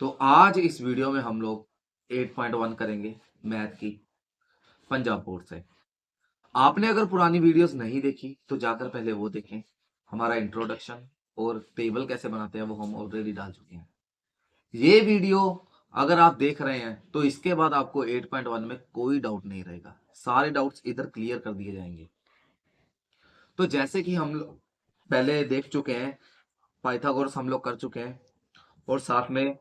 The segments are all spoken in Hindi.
तो आज इस वीडियो में हम लोग 8.1 करेंगे मैथ की पंजाब बोर्ड से। आपने अगर पुरानी वीडियोस नहीं देखी तो जाकर पहले वो देखें। हमारा इंट्रोडक्शन और टेबल कैसे बनाते हैं वो हम ऑलरेडी डाल चुके हैं। ये वीडियो अगर आप देख रहे हैं तो इसके बाद आपको 8.1 में कोई डाउट नहीं रहेगा, सारे डाउट्स इधर क्लियर कर दिए जाएंगे। तो जैसे कि हम लोग पहले देख चुके हैं, पाइथागोरस हम लोग कर चुके हैं और साथ में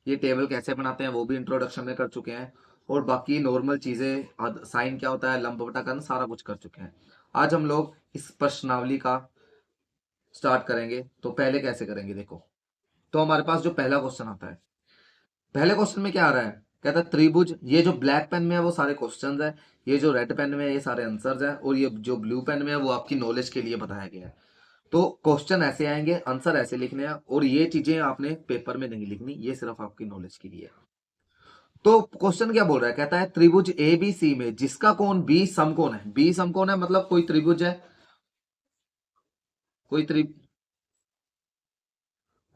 ये टेबल कैसे बनाते हैं वो भी इंट्रोडक्शन में कर चुके हैं और बाकी नॉर्मल चीजें साइन क्या होता है, लंब बटा कर्ण, सारा कुछ कर चुके हैं। आज हम लोग इस प्रश्नावली का स्टार्ट करेंगे। तो पहले कैसे करेंगे देखो। तो हमारे पास जो पहला क्वेश्चन आता है, पहले क्वेश्चन में क्या आ रहा है, कहता है त्रिभुज। ये जो ब्लैक पेन में है वो सारे क्वेश्चंस है, ये जो रेड पेन में है ये सारे आंसर्स है, और ये जो ब्लू पेन में है वो आपकी नॉलेज के लिए बताया गया है। तो क्वेश्चन ऐसे आएंगे, आंसर ऐसे लिखने हैं, और ये चीजें आपने पेपर में नहीं लिखनी, ये सिर्फ आपकी नॉलेज के लिए है। तो क्वेश्चन क्या बोल रहा है, कहता है त्रिभुज ए बी सी में जिसका कोण बी समकोण है। बी समकोण है मतलब कोई त्रिभुज है, कोई त्रि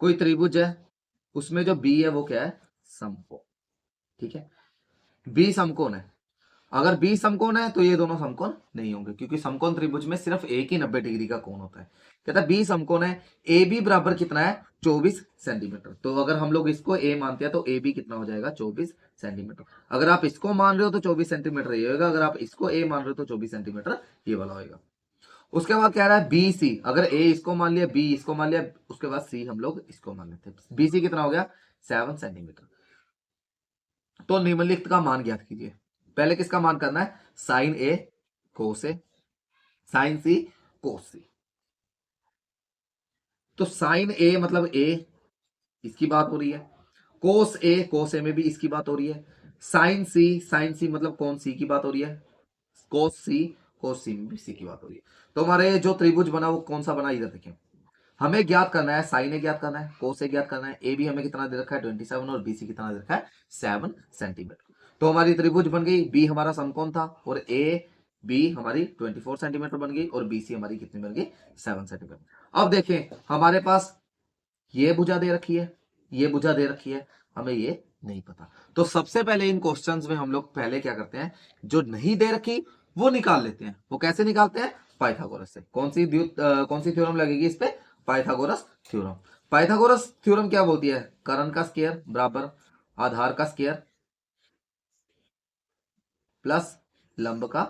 कोई त्रिभुज है, उसमें जो बी है वो क्या है, समकोण। ठीक है, बी समकोण है। अगर बी समकोण है तो ये दोनों समकोण नहीं होंगे, क्योंकि समकोण त्रिभुज में सिर्फ एक ही 90 डिग्री का कोण होता है। कहता है बी समकोण है, ए बी बराबर कितना है, 24 सेंटीमीटर। तो अगर हम लोग इसको ए मानते हैं तो ए बी कितना हो जाएगा, 24 सेंटीमीटर। अगर आप इसको मान रहे हो तो 24 सेंटीमीटर ये होगा, अगर आप इसको ए मान रहे हो तो 24 सेंटीमीटर ये वाला होगा। उसके बाद कह रहा है बी सी, अगर ए इसको मान लिया, बी इसको मान लिया, उसके बाद सी हम लोग इसको मान लेते हैं। बी सी कितना हो गया, 7 सेंटीमीटर। तो निम्नलिखित का मान ज्ञात कीजिए। पहले किसका मान करना है, साइन ए कोस ए, साइन सी कोस सी। तो साइन ए मतलब ए, इसकी बात हो रही है। कोस ए में भी इसकी बात हो रही है। साइन सी मतलब कौन सी की बात हो रही है, कोस सी में भी सी की बात हो रही है। तो हमारे जो त्रिभुज बना वो कौन सा बना, इधर देखिए। हमें ज्ञात करना है, साइन ए ज्ञात करना है, कोस ए ज्ञात करना है, ए भी हमें कितना दे रखा है 27 और बी सी कितना दे रखा है 7 सेंटीमीटर। तो हमारी त्रिभुज बन गई, बी हमारा समकोण था और ए बी हमारी 24 सेंटीमीटर बन गई और बी सी हमारी कितनी बन गई, 7 सेंटीमीटर। अब देखें हमारे पास ये भुजा दे रखी है, ये भुजा दे रखी है, हमें ये नहीं पता। तो सबसे पहले इन क्वेश्चंस में हम लोग पहले क्या करते हैं, जो नहीं दे रखी वो निकाल लेते हैं। वो कैसे निकालते हैं, पाइथागोरस से। कौन सी थ्योरम लगेगी इस पे, पाइथागोरस थ्योरम। पाइथागोरस थ्योरम क्या बोलती है, कर्ण का स्क्वायर बराबर आधार का स्क्वायर प्लस लंब का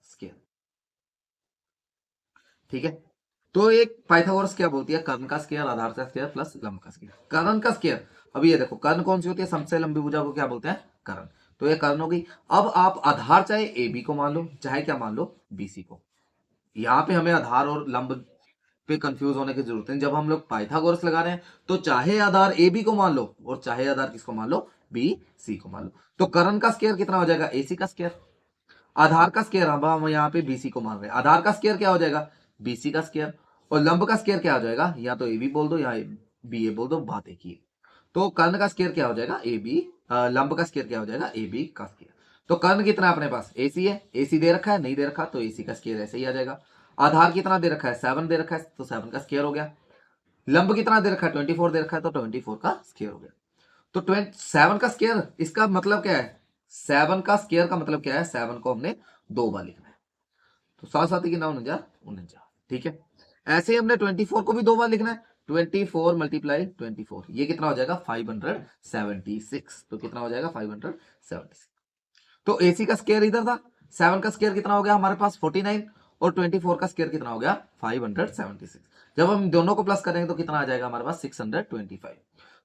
स्क्वायर। ठीक है, तो एक पाइथागोरस क्या बोलती है, कर्ण का स्क्वायर आधार का स्क्वायर प्लस लंब का स्क्वायर। कर्ण का स्क्वायर, अब ये देखो कर्ण कौन सी होती है, सबसे लंबी भुजा को क्या बोलते हैं, कर्ण। तो ये कर्ण हो गई। अब आप आधार चाहे ए बी को मान लो, चाहे क्या मान लो, बी सी को। यहाँ पे हमें आधार और लंब पे कंफ्यूज होने की जरूरत नहीं। जब हम लोग पाइथागोरस लगा रहे हैं तो चाहे आधार ए बी को मान लो और चाहे आधार किसको मान लो, बी सी को मान लो। तो कर्ण का स्क्वायर कितना हो जाएगा, ए सी का स्क्वायर। आधार का स्क्वायर, हम यहाँ पे बीसी को मान रहे हैं, आधार का स्क्वायर क्या हो जाएगा, बीसी का स्क्वायर। और लंब का स्क्वायर क्या हो जाएगा, या तो ए बी बोल दो या बी ए बोल दो, बात एक ही है। तो कर्ण का स्क्वायर क्या हो जाएगा, ए बी। लंब का स्क्वायर क्या हो जाएगा, ए बी का स्क्वायर। तो कर्ण कितना अपने पास, ए सी है, ए सी दे रखा है, नहीं दे रखा तो ए सी का स्क्वायर ऐसे ही आ जाएगा। आधार कितना दे रखा है, 7 दे रखा है, तो 7 का स्क्वायर हो गया। लंब कितना दे रखा है, 24 दे रखा है, तो 24 का स्क्वायर हो गया। तो 7 का स्क्वायर, इसका मतलब क्या है, 7 का स्क्वायर का मतलब क्या है, 7 को हमने 2 बार लिखना है। तो 7 7 की 9 49 49। ठीक है, ऐसे ही हमने 24 को भी 2 बार लिखना है। 24 मल्टीप्लाई 24, ये कितना हो जाएगा 576। तो कितना हो जाएगा 576। तो एसी का स्क्वायर इधर था, 7 का स्क्वायर कितना हो गया हमारे पास 49, और 24 का स्क्वायर कितना हो गया 576। जब हम दोनों को प्लस करेंगे तो कितना आ जाएगा हमारे पास 625।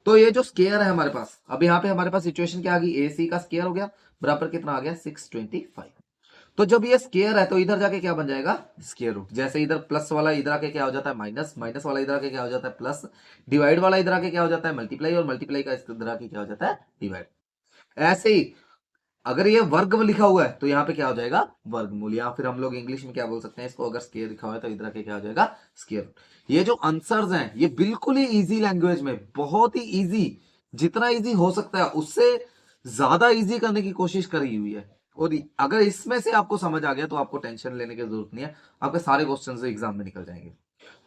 तो ये जो स्क्वायर है हमारे पास, अब यहाँ पे हमारे पास सिचुएशन क्या आ गई, एसी का स्क्वायर हो गया बराबर कितना आ गया 625। तो जब ये स्केयर है तो इधर जाके क्या बन जाएगा, स्केयर रूट। जैसे इधर प्लस वाला इधर आके क्या हो जाता है माइनस, माइनस वाला इधर आके क्या हो जाता है प्लस, डिवाइड वाला इधर आके क्या हो जाता है मल्टीप्लाई, और मल्टीप्लाई का इधर आके क्या हो जाता है डिवाइड। ऐसे ही अगर ये वर्ग लिखा हुआ है तो यहाँ पे क्या हो जाएगा वर्गमूल, या फिर हम लोग इंग्लिश में क्या बोल सकते हैं इसको, अगर स्केयर लिखा हुआ है तो इधर आके क्या हो जाएगा स्केयर रूट। ये जो आंसर्स हैं ये बिल्कुल ही इजी लैंग्वेज में, बहुत ही इजी, जितना इजी हो सकता है उससे ज्यादा इजी करने की कोशिश करी हुई है। और अगर इसमें से आपको समझ आ गया तो आपको टेंशन लेने की जरूरत नहीं है, आपके सारे क्वेश्चन एग्जाम में निकल जाएंगे।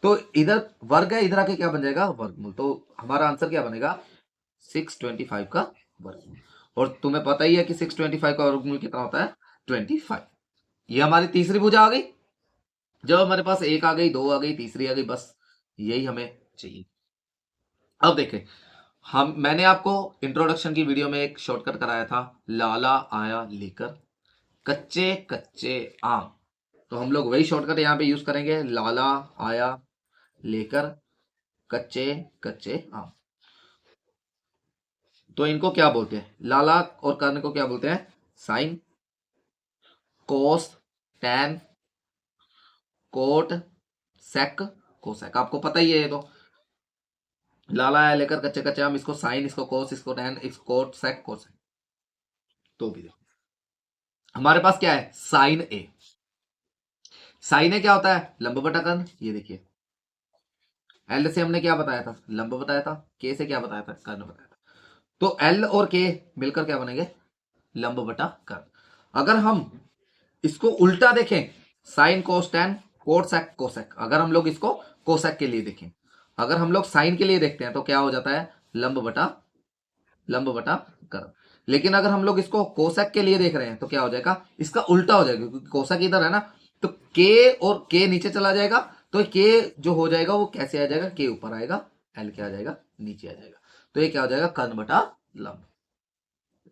तो इधर वर्ग है, इधर आके क्या बन जाएगा वर्गमूल। तो हमारा आंसर क्या बनेगा 625 का वर्गमूल। और तुम्हें पता ही है कि 625 का वर्गमूल कितना होता है 25। ये हमारी तीसरी भुजा आ गई। जब हमारे पास एक आ गई, दो आ गई, तीसरी आ गई, बस यही हमें चाहिए। अब देखें, हम मैंने आपको इंट्रोडक्शन की वीडियो में एक शॉर्टकट कराया था, लाला आया लेकर कच्चे कच्चे आम। तो हम लोग वही शॉर्टकट यहाँ पे यूज करेंगे, लाला आया लेकर कच्चे कच्चे आम। तो इनको क्या बोलते हैं, लाला और कर्ण को क्या बोलते हैं, sine, cos, tan, cot, sec, cosec. आपको पता ही है ये तो। लाला आया लेकर कच्चे कच्चे आम, इसको साइन, इसको कोस, इसको टैन, इसको कोट, सेक, कोसेक। तो भी देखो हमारे पास क्या है साइन ए। साइन ए क्या होता है लंब बटा कर्ण। ये देखिए एल से हमने क्या बताया था, लंब बताया था, के से क्या बताया था, कर्ण बताया था। तो एल और के मिलकर क्या बनेंगे, लंब बटा कर्ण। अगर हम इसको उल्टा देखें, sine cos tan cot sec cosec, अगर हम लोग इसको कोसेक के लिए देखें, अगर हम लोग साइन के लिए देखते हैं तो क्या हो जाता है लंब बटा कर्ण। लेकिन अगर हम लोग इसको कोसेक के लिए देख रहे हैं तो क्या हो जाएगा, इसका उल्टा हो जाएगा, क्योंकि कोसेक इधर है ना। तो के और के नीचे चला जाएगा, तो के जो हो जाएगा वो कैसे आ जाएगा, के ऊपर आएगा, एल क्या आ जाएगा नीचे आ जाएगा। तो ये क्या हो जाएगा कर्ण बटा लंब।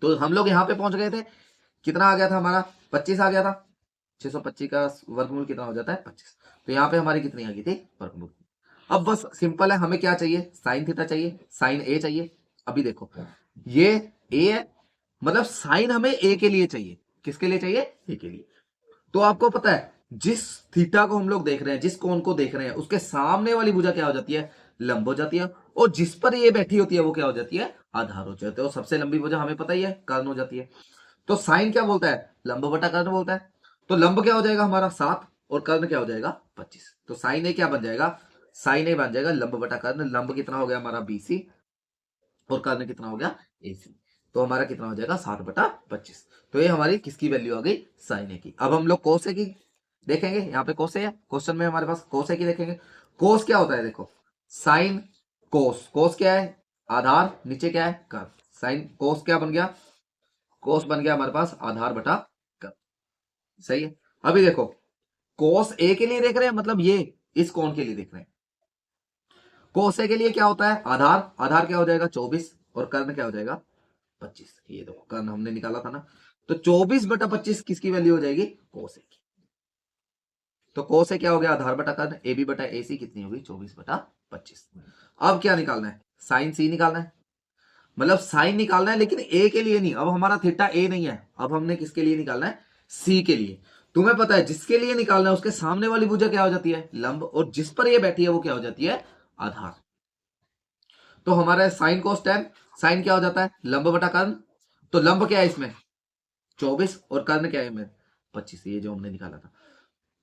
तो हम लोग यहां पे पहुंच गए थे, कितना आ गया था हमारा 25 आ गया था। 625 का वर्गमूल कितना हो जाता है 25। तो यहाँ पे हमारी कितनी आ गई थी वर्गमूल। अब बस सिंपल है, हमें क्या चाहिए साइन थीटा चाहिए, साइन ए चाहिए। अभी देखो ये ए है, मतलब साइन हमें ए के लिए चाहिए, किसके लिए चाहिए ए के लिए। तो आपको पता है जिस थीटा को हम लोग देख रहे हैं, जिस कोण को देख रहे हैं, उसके सामने वाली भुजा क्या हो जाती है लंब हो जाती है, और जिस पर ये बैठी होती है वो क्या हो जाती है आधार हो जाती है। और सबसे लंबी भुजा हमें पता ही है कर्ण हो जाती है। तो साइन क्या बोलता है लंब बटा कर्ण बोलता है। तो लंब क्या हो जाएगा हमारा 7 और कर्ण क्या हो जाएगा 25। तो साइन ए क्या बन जाएगा, साइन ए बन जाएगा लंब बटा कर्ण। लंब कितना हो गया हमारा बीसी और कर्ण कितना हो गया एसी। तो हमारा कितना हो जाएगा 7/25। तो ये हमारी किसकी वैल्यू आ गई साइन ए की। अब हम लोग कोसे की देखेंगे, यहाँ पे कोसे है क्वेश्चन में हमारे पास कोसे की देखेंगे। कोस क्या होता है देखो, साइन कोस, कोस क्या है आधार, नीचे क्या है कर्व। साइन कोस क्या बन गया, कोस बन गया हमारे पास आधार बटा कर्व। सही है। अभी देखो कोस ए के लिए देख रहे हैं, मतलब ये इस कोण के लिए देख रहे हैं। कोस ए के लिए क्या होता है आधार, आधार क्या हो जाएगा 24 और कर्ण क्या हो जाएगा 25। ये देखो कर्ण हमने निकाला था ना। तो 24/25 किसकी वैल्यू हो जाएगी कोस ए की। तो कोस ए क्या हो गया आधार बटा कर्ण, ए बी बटा ए सी कितनी होगी 24/25। अब क्या निकालना है साइन सी निकालना है, मतलब साइन निकालना है, लेकिन ए के लिए नहीं। अब हमारा थीटा ए नहीं है, अब हमने किसके लिए निकालना है सी के लिए। तुम्हें पता है जिसके लिए निकालना है उसके सामने वाली भुजा क्या हो जाती है लंब, और जिस पर ये बैठी है वो क्या हो जाती है आधार। तो हमारा साइन कोस टेन, साइन क्या हो जाता है लंब बटा कर्ण। तो लंब क्या है इसमें 24 और कर्ण क्या है में 25, ये जो हमने निकाला था।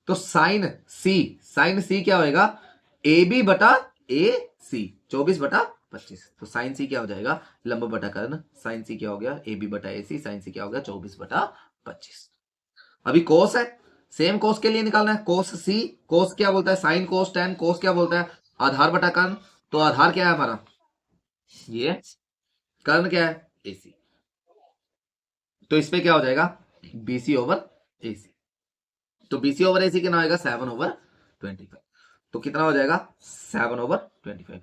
तो साइन सी क्या होएगा ए बी बटा ए सी 24/25। तो साइन सी क्या हो जाएगा लंब बटा कर्ण, साइन सी क्या हो गया ए बी बटा ए सी, साइन सी क्या हो गया 24/25। अभी कोस है, सेम कोस के लिए निकालना है कोस सी। कोस क्या बोलता है साइन कोस टेन, कोस क्या बोलता है आधार बटा कर्ण। तो आधार क्या है हमारा ये, कर्ण क्या है एसी। तो इसपे क्या हो जाएगा बीसी ओवर एसी। तो बीसी ओवर एसी कितना होगा 7/25। तो कितना हो जाएगा 7/25।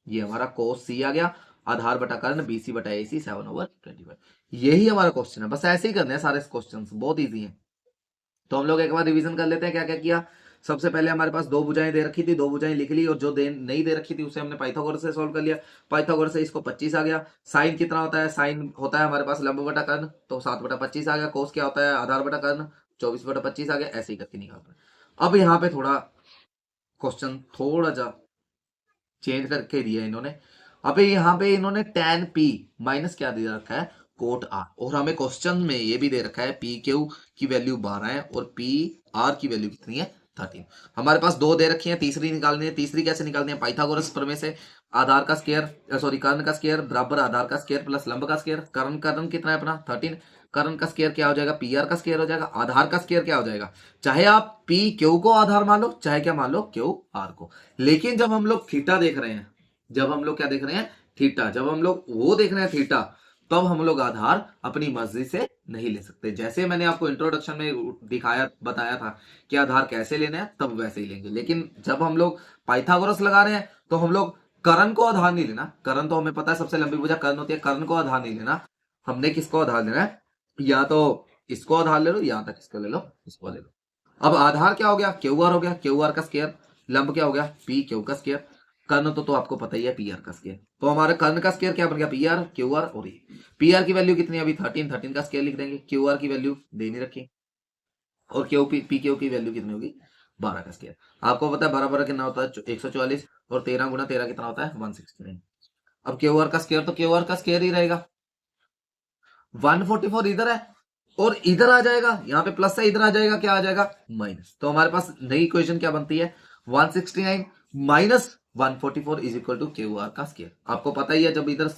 ये हमारा कोस सी आ गया, आधार बटा कर्ण बीसी बटा एसी 7/25। यही हमारा क्वेश्चन है, बस ऐसे ही करने हैं सारे क्वेश्चन, बहुत इजी है। तो हम लोग एक बार रिवीजन कर लेते हैं क्या क्या किया। सबसे पहले हमारे पास दो भुजाएं दे रखी थी, दो भुजाएं लिख ली, और जो नहीं दे रखी थी उसे हमने पाइथागोरस से सॉल्व कर लिया। पाइथागोरस से इसको 25 आ गया। साइन कितना होता है, साइन होता है हमारे पास लंब बटा कर्ण, तो 7/25 आ गया। कोस क्या होता है आधार बटा कर्ण, 24/25 आ गया। ऐसे ही करके निकाल रहे हैं। अब यहाँ पे थोड़ा क्वेश्चन थोड़ा सा चेंज करके दिया इन्होंने। अबे यहाँ पे इन्होंने tan p माइनस क्या दे रखा है कोट r, और हमें क्वेश्चन में ये भी दे रखा है पी क्यू की वैल्यू 12 है और पी आर की वैल्यू कितनी है 13। हमारे पास दो दे रखी है, तीसरी निकालनी है। तीसरी कैसे निकालनी है पाइथागोरस प्रमेय से। आधार का स्क्वायर, सॉरी कर्ण का स्क्वायर बराबर आधार का स्क्वायर प्लस लंब का स्क्वायर। कर्ण कर्ण कितना है अपना 13, कर्ण का स्क्वायर क्या हो जाएगा पी आर का स्क्वायर हो जाएगा। आधार का स्क्वायर क्या हो जाएगा, चाहे आप पी क्यू को आधार मान लो, चाहे क्या मान लो क्यू आर को। लेकिन जब हम लोग थीटा देख रहे हैं, जब हम लोग क्या देख रहे हैं थीटा, जब हम लोग वो देख रहे हैं थीटा, तब हम लोग आधार अपनी मर्जी से नहीं ले सकते। जैसे मैंने आपको इंट्रोडक्शन में दिखाया बताया था कि आधार कैसे लेना है, तब वैसे ही लेंगे। लेकिन जब हम लोग पाइथागोरस लगा रहे हैं तो हम लोग कर्ण को आधार नहीं लेना। कर्ण तो हमें पता है सबसे लंबी भुजा कर्ण होती है, कर्ण को आधार नहीं लेना। हमने किसको आधार लेना है, या तो इसको आधार ले लो, या तक इसको ले लो, इसको ले लो। अब आधार क्या हो गया क्यू आर हो गया, क्यू आर का स्क्वायर। लंब क्या हो गया पी क्यू का स्क्वायर। कर्ण तो आपको पता ही है पी आर का स्क्वायर। तो हमारे कर्ण का स्क्वायर क्या बन गया पी आर क्यू आर। और ये पी आर की वैल्यू कितनी है अभी 13, 13 का स्क्वायर लिख देंगे। क्यू आर की वैल्यू दे नहीं रखी। और क्यू पी क्यू की वैल्यू कितनी होगी 12 का स्क्वायर। आपको पता है 12 12 कितना होता है 144, और 13 गुना 13 कितना होता है 169। अब क्यू आर का स्क्वायर तो क्यू आर का स्क्वायर ही रहेगा। 144 इधर है और इधर आ जाएगा, यहाँ पे प्लस है, इधर आ जाएगा क्या आ जाएगा माइनस। तो हमारे पास नई इक्वेशन क्या बनती है 169 minus 144 is equal to Q R का स्क्वायर। आपको पता ही है जब इधर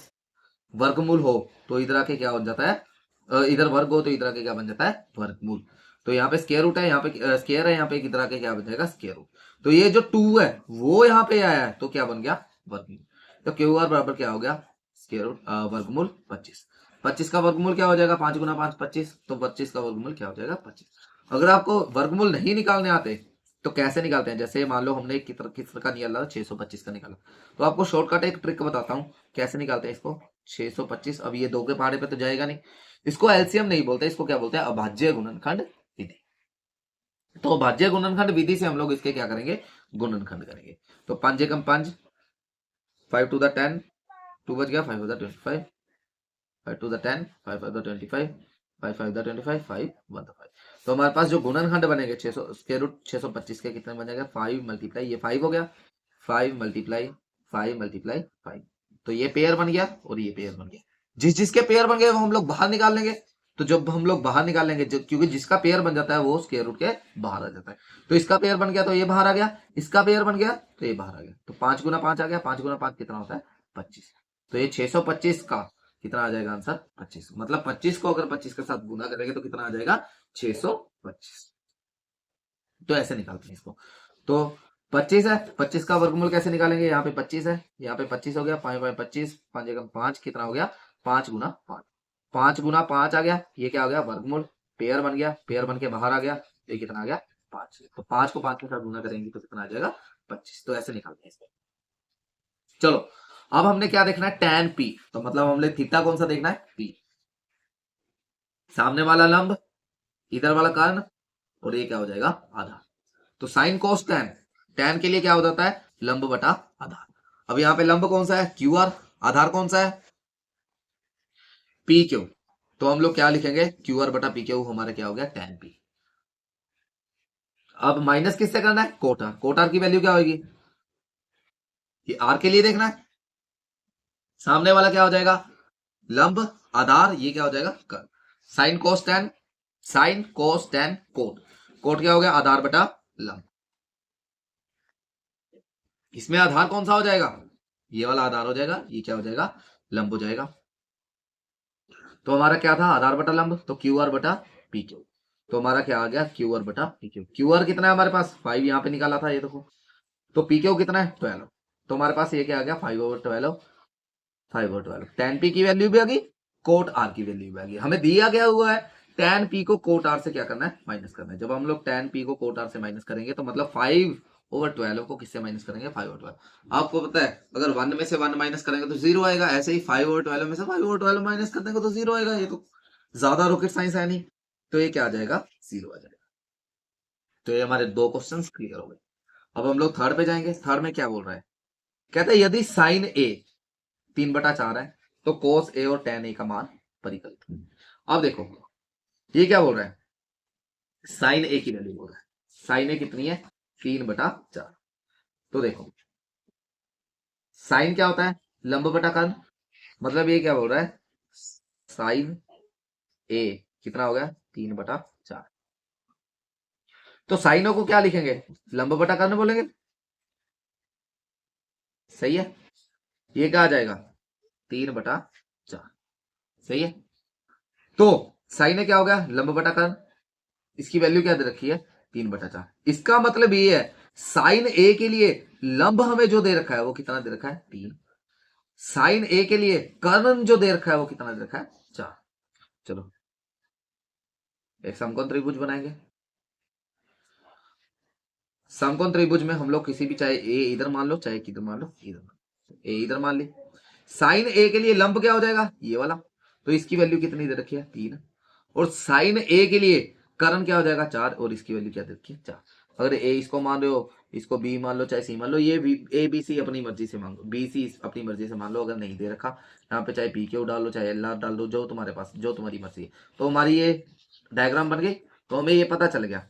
वर्गमूल हो तो इधर आके क्या बन जाता है, इधर वर्ग हो तो इधर आके क्या बन जाता है वर्गमूल। तो यहाँ पे स्क्वायर रूट है, यहाँ पे स्क्वायर है, यहाँ पे इधर आके क्या बन जाएगा स्क्वायर रूट। तो ये जो 2 है वो यहाँ पे आया है तो क्या बन गया वर्गमूल। तो क्यू आर बराबर क्या हो गया स्क्वायर रूट वर्गमूल 25। 25 का वर्गमूल क्या हो जाएगा 5 गुना 5 25, तो 25 का वर्गमूल क्या हो जाएगा 25। अगर आपको वर्गमूल नहीं निकालने आते तो कैसे निकालते हैं, जैसे मान लो हमने किस का निकाला 625 का निकाला, तो आपको शॉर्टकट एक ट्रिक बताता हूँ कैसे निकालते हैं इसको 625। अब ये दो के पहाड़े पे तो जाएगा नहीं, इसको एलसीएम नहीं बोलते, इसको क्या बोलते हैं अभाज्य गुणनखंड विधि। तो अभाज्य गुणनखंड विधि से हम लोग इसके क्या करेंगे गुणनखंड करेंगे। तो 5 एकम 5, 5 टू द 10, 2 बच गया 5 25, 5 टू द 10, 5 5 25, 5 5 25, 5 1 5। तो हमारे पास जो गुणनखंड बनेंगे 600 स्क्वायर रूट 625 के कितने बन जाएगा 5 मल्टीप्लाई ये 5 हो गया, 5 मल्टीप्लाई 5 मल्टीप्लाई 5। तो ये पेयर बन गया और ये पेयर बन गया। जिस जिसके पेयर बन गए वो हम लोग बाहर निकाल लेंगे। तो जब हम लोग बाहर निकाल लेंगे क्योंकि जिसका पेयर बन जाता है वो स्क्वायर रूट के बाहर आ जाता है। तो इसका पेयर बन गया तो ये बाहर आ गया, इसका पेयर बन गया तो ये बाहर आ गया। तो 5 गुना 5 आ गया, 5 गुना 5 कितना होता है 25। तो ये 625 का कितना आ जाएगा आंसर 25। मतलब 25 को अगर 25 के साथ गुना करेंगे तो कितना आ जाएगा 625। तो ऐसे निकालते हैं इसको। तो 25 है, 25 का वर्गमूल कैसे निकालेंगे, यहाँ पे 25 है, यहाँ पे 25 हो गया, 5 बाई 25, 5 एकम 5 कितना हो गया 5 गुना 5, 5 गुना 5 आ गया, ये क्या हो गया वर्गमूल, पेयर बन गया, पेयर बन के बाहर आ गया, ये कितना आ गया 5। तो 5 को 5 के साथ गुना करेंगे तो कितना आ जाएगा 25। तो ऐसे निकालते हैं इसको। चलो अब हमने क्या देखना है tan p, तो मतलब हमने थीटा कौन सा देखना है p, सामने वाला लंब, इधर वाला कर्ण, और ये क्या हो जाएगा आधार। तो साइन कोस टैन, टैन के लिए क्या हो जाता है लंब बटा आधार। अब यहाँ पे लंब कौन सा है क्यू आर, आधार कौन सा है पी क्यू। तो हम लोग क्या लिखेंगे क्यू आर बटा पी क्यू, हमारा क्या हो गया टैन पी। अब माइनस किससे करना है कोट आर, कोट आर की वैल्यू क्या होगी, ये आर के लिए देखना है। सामने वाला क्या हो जाएगा लंब आधार, ये क्या हो जाएगा curve. Sine cos tan, sine cos tan cot, cot क्या हो गया आधार बटा लंब। इसमें आधार कौन सा हो जाएगा ये वाला आधार हो जाएगा, ये क्या हो जाएगा लंब हो जाएगा। तो हमारा क्या था आधार बटा लंब, तो क्यू आर बटा पी क्यू। तो हमारा क्या आ गया क्यू आर बटा पी क्यू। क्यू आर कितना है हमारे पास 5 यहाँ पे निकाला था ये देखो। तो पी क्यू कितना है 12। तो हमारे पास ये क्या आ गया 5/12, 5/12। टैन पी की वैल्यू भी आ गई, कोट आर की वैल्यू भी आ गई। हमें दिया गया हुआ है टैन पी को कोट आर से क्या करना है माइनस करना है। जब हम लोग टैन पी को कोट आर से माइनस करेंगे तो मतलब 5/12 को किससे माइनस करेंगे 5/12। आपको पता है अगर 1 में से 1 माइनस करेंगे तो 0 आएगा, ऐसे ही 5/12 में से 5/12 माइनस कर देंगे तो 0 आएगा। ये तो ज्यादा रॉकेट साइंस है नहीं। तो ये क्या आ जाएगा 0 आ जाएगा। तो ये हमारे दो क्वेश्चन क्लियर हो गए। अब हम लोग थर्ड पे जाएंगे। थर्ड में क्या बोल रहा है, कहते हैं यदि साइन ए 3/4 है तो कोस ए और टेन ए का मान परिकलित। अब देखो ये क्या बोल रहा है साइन ए की वैल्यू बोल रहा है, साइन ए कितनी है 3/4। तो देखो साइन क्या होता है लंब बटा कर्ण, मतलब ये क्या बोल रहा है साइन ए कितना हो गया 3/4। तो साइनों को क्या लिखेंगे लंब बटा कर्ण बोलेंगे, सही है। ये क्या आ जाएगा 3/4। सही है। तो साइन है क्या हो गया लंब बटा कर्ण, इसकी वैल्यू क्या दे रखी है 3/4। इसका मतलब ये है साइन ए के लिए लंब हमें जो दे रखा है वो कितना दे रखा है 3, साइन ए के लिए कर्ण जो दे रखा है वो कितना दे रखा है 4। चलो एक समकोण त्रिभुज बनाएंगे। समकोण त्रिभुज में हम लोग किसी भी, चाहे ए इधर मान लो चाहे किधर मान लो, इधर ए इधर मान ली, साइन ए के लिए लंब क्या हो जाएगा ये वाला, तो इसकी वैल्यू कितनी दे रखी है 3, और साइन ए के लिए कर्ण क्या हो जाएगा 4, और इसकी वैल्यू क्या दे रखी है 4। अगर ए इसको मान रहे हो, इसको बी मान लो चाहे सी मान लो, ये ए बी सी अपनी मर्जी से मांगो, बी सी अपनी मर्जी से मान लो, अगर नहीं दे रखा यहाँ पे चाहे पी क्यू डाल लो चाहे एल आर डाल दो, जो तुम्हारे पास जो तुम्हारी मर्जी है। तो हमारी ये डायग्राम बन गई, तो हमें ये पता चल गया।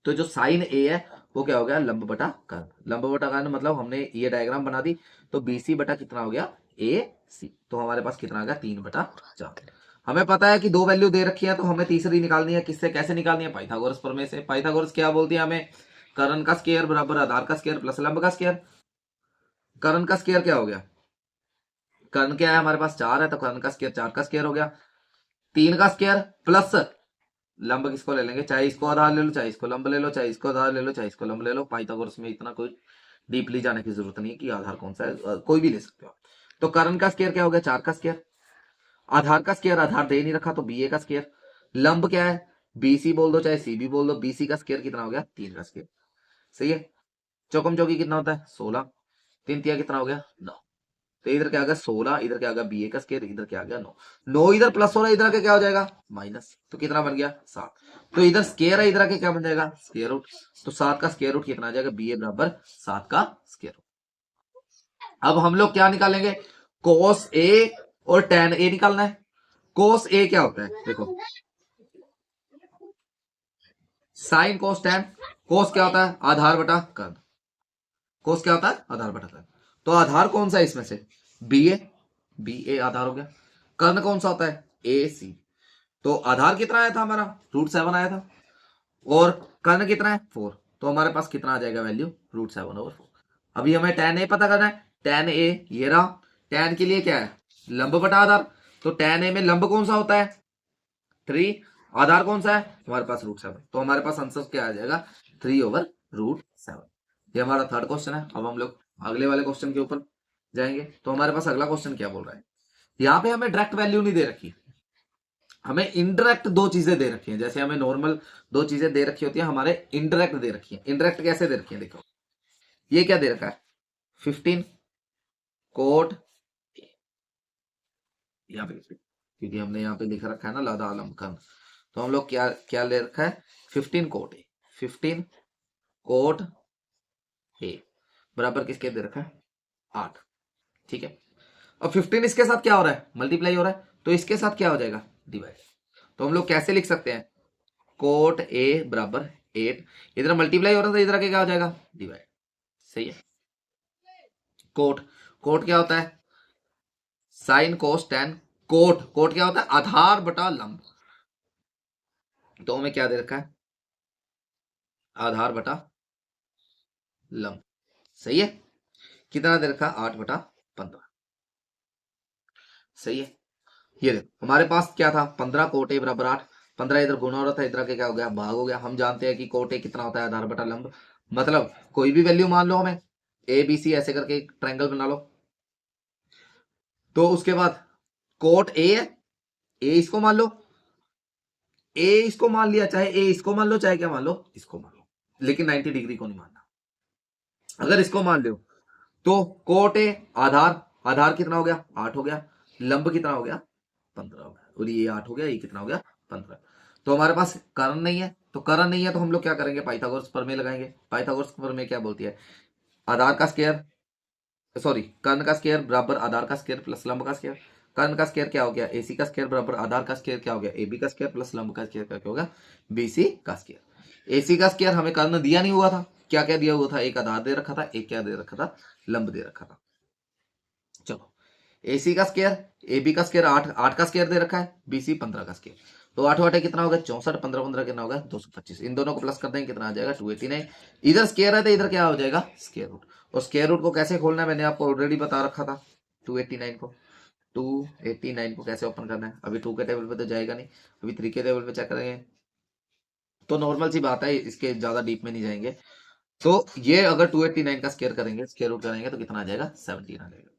तो जो साइन ए है वो क्या हो गया लंब बटा कर्ण, लंब बटा कर्ण मतलब हमने ये डायग्राम बना दी, तो बी सी बटा कितना हो गया ए सी, तो हमारे पास कितना आ गया 3/4। हमें पता है कि दो वैल्यू दे रखी है, तो हमें तीसरी निकालनी है, किससे कैसे निकालनी है पाइथागोरस प्रमेय से। पाइथागोरस क्या बोलती है हमें, कर्ण का स्क्वायर बराबर आधार का स्क्वायर प्लस लंब का स्क्वायर। कर्ण का स्क्वायर क्या हो गया, कर्ण क्या है हमारे पास 4 है, तो कर्ण का स्क्वायर 4 का स्क्वायर हो गया, 3 का स्क्वायर प्लस लंब किसको ले लेंगे, चाहे इसको आधार ले लो चाहे इसको लंब ले लो, चाहे इसको आधार ले लो चाहे इसको लंब ले लो। पाइथागोरस में इतना कोई डीपली जाने की जरूरत नहीं है कि आधार कौन सा है, कोई भी ले सकते हो। तो कर्ण का स्क्वायर क्या हो गया 4 का स्क्वायर, आधार का स्क्वायर आधार दे नहीं रखा तो बी ए का स्क्वायर, लंब क्या है बी सी बोल दो चाहे सी बी बोल दो, बी सी का स्क्वायर कितना हो गया 3 का स्क्वायर। सही है। चौकम चौकी कितना होता है 16, 3 तिया कितना हो गया 9, तो इधर क्या आ गया 16, इधर क्या आ गया बी ए का स्क्वायर, इधर क्या आ गया 9, 9 इधर प्लस हो रहा है, इधर का क्या हो जाएगा माइनस, तो कितना बन गया 7। तो इधर स्क्वायर है, इधर के क्या बन जाएगा स्क्वायर रूट, तो 7 का स्क्वायर रूट कितना आ जाएगा बी ए बराबर 7 का स्क्वायर रूट। अब हम लोग क्या निकालेंगे, कोस ए और टेन ए निकालना है। कोस ए क्या होता है देखो, साइन कोस टेन, कोस क्या होता है आधार बटा कर्ण, कोस क्या होता है आधार बटा कर्ण, तो आधार कौन सा है इसमें से बी ए, बी ए आधार हो गया, कर्ण कौन सा होता है ए सी, तो आधार कितना आया था हमारा √7 आया था, और कर्ण कितना है 4, तो हमारे पास कितना आ जाएगा वैल्यू √7/4। अभी हमें tan ए पता करना है, tan ए ये रहा, tan के लिए क्या है लंब बटा आधार, तो tan ए में लंब कौन सा होता है 3, आधार कौन सा है हमारे पास √7, तो हमारे पास आंसर क्या आ जाएगा 3/√7। ये हमारा थर्ड क्वेश्चन है। अब हम लोग अगले वाले क्वेश्चन के ऊपर जाएंगे। तो हमारे पास अगला क्वेश्चन क्या बोल रहा है, यहाँ पे हमें डायरेक्ट वैल्यू नहीं दे रखी, हमें इनडायरेक्ट दो चीजें दे रखी हैं। जैसे हमें नॉर्मल दो चीजें दे रखी होती है, हमारे इनडायरेक्ट दे रखी है। इनडायरेक्ट कैसे दे रखी है देखो, ये क्या दे रखा है 15 कोट, यहाँ पे क्योंकि हमने यहाँ पे लिख रखा है ना लादा आलम खान, तो हम लोग क्या क्या ले रखा है 15 कोट ए, 15 कोट ए बराबर किसके दे रखा है 8। ठीक है। अब 15 इसके साथ क्या हो रहा है मल्टीप्लाई हो रहा है, तो इसके साथ क्या हो जाएगा डिवाइड। तो हम लोग कैसे लिख सकते हैं कोट ए बराबर 8, इधर मल्टीप्लाई हो रहा था इधर आके क्या हो जाएगा डिवाइड। सही है। कोट, कोट क्या होता है sine cos tan, cot cot क्या होता है आधार बटा लंब, तो हमें क्या दे रखा है आधार बटा लंब। सही है। कितना दे रखा 8/15। सही है। ये देखो हमारे पास क्या था 15 कोट ए बराबर 8, 15 इधर गुना हो रहा था इधर के क्या हो गया भाग हो गया। हम जानते हैं कि कोट ए कितना होता है आधार बटा लंब, मतलब कोई भी वैल्यू मान लो हमें ए बी सी ऐसे करके एक ट्रायंगल बना लो, तो उसके बाद कोट ए है, ए इसको मान लो, ए इसको मान लिया, चाहे ए इसको मान लो चाहे क्या मान लो इसको मान लो, लेकिन 90 डिग्री को नहीं मानना। अगर इसको मान लो तो कोट ए आधार, आधार कितना हो गया 8 हो गया, लंब कितना हो गया 15 हो गया, और ये 8 हो गया, ये कितना हो गया 15। तो हमारे पास कर्ण नहीं है, तो कर्ण नहीं है तो हम लोग क्या करेंगे पाइथागोरस प्रमेय लगाएंगे। पाइथागोरस प्रमेय क्या बोलती है आधार का स्क्वायर, सॉरी कर्ण का स्क्वायर बराबर आधार का स्क्वायर प्लस लंब का स्क्वायर। कर्ण का स्क्वायर क्या हो गया एसी का स्क्वायर बराबर आधार का स्क्वायर क्या हो गया एबी का स्क्वायर प्लस लंब का स्क्वायर क्या होगा बीसी का स्क्वायर। एसी का स्क्वायर हमें कर्ण दिया नहीं हुआ था, क्या क्या दिया हुआ था एक आधार दे रखा था, एक क्या दे रखा था लंब दे रखा था। चलो एसी का स्क्वायर एबी का स्क्वायर 8, 8 का स्क्वायर दे रखा है, बीसी 15 का स्क्वायर, तो 8 8 कितना होगा 64, 15 15 कितना होगा 225। इन दोनों को प्लस कर देंगे कितना आ जाएगा 289। इधर स्क्वायर है तो इधर क्या हो जाएगा स्क्वायर रूट, और स्क्वायर रूट को कैसे खोलना है मैंने आपको ऑलरेडी बता रखा था। 289 को 289 को कैसे ओपन करना है, अभी 2 के टेबल पे तो जाएगा नहीं, अभी 3 के टेबल पे चेक करेंगे। तो नॉर्मल सी बात है, इसके ज्यादा डीप में नहीं जाएंगे। तो ये अगर 289 का स्क्वायर करेंगे, स्क्वायर रूट करेंगे, तो कितना आ जाएगा 17 आ जाएगा।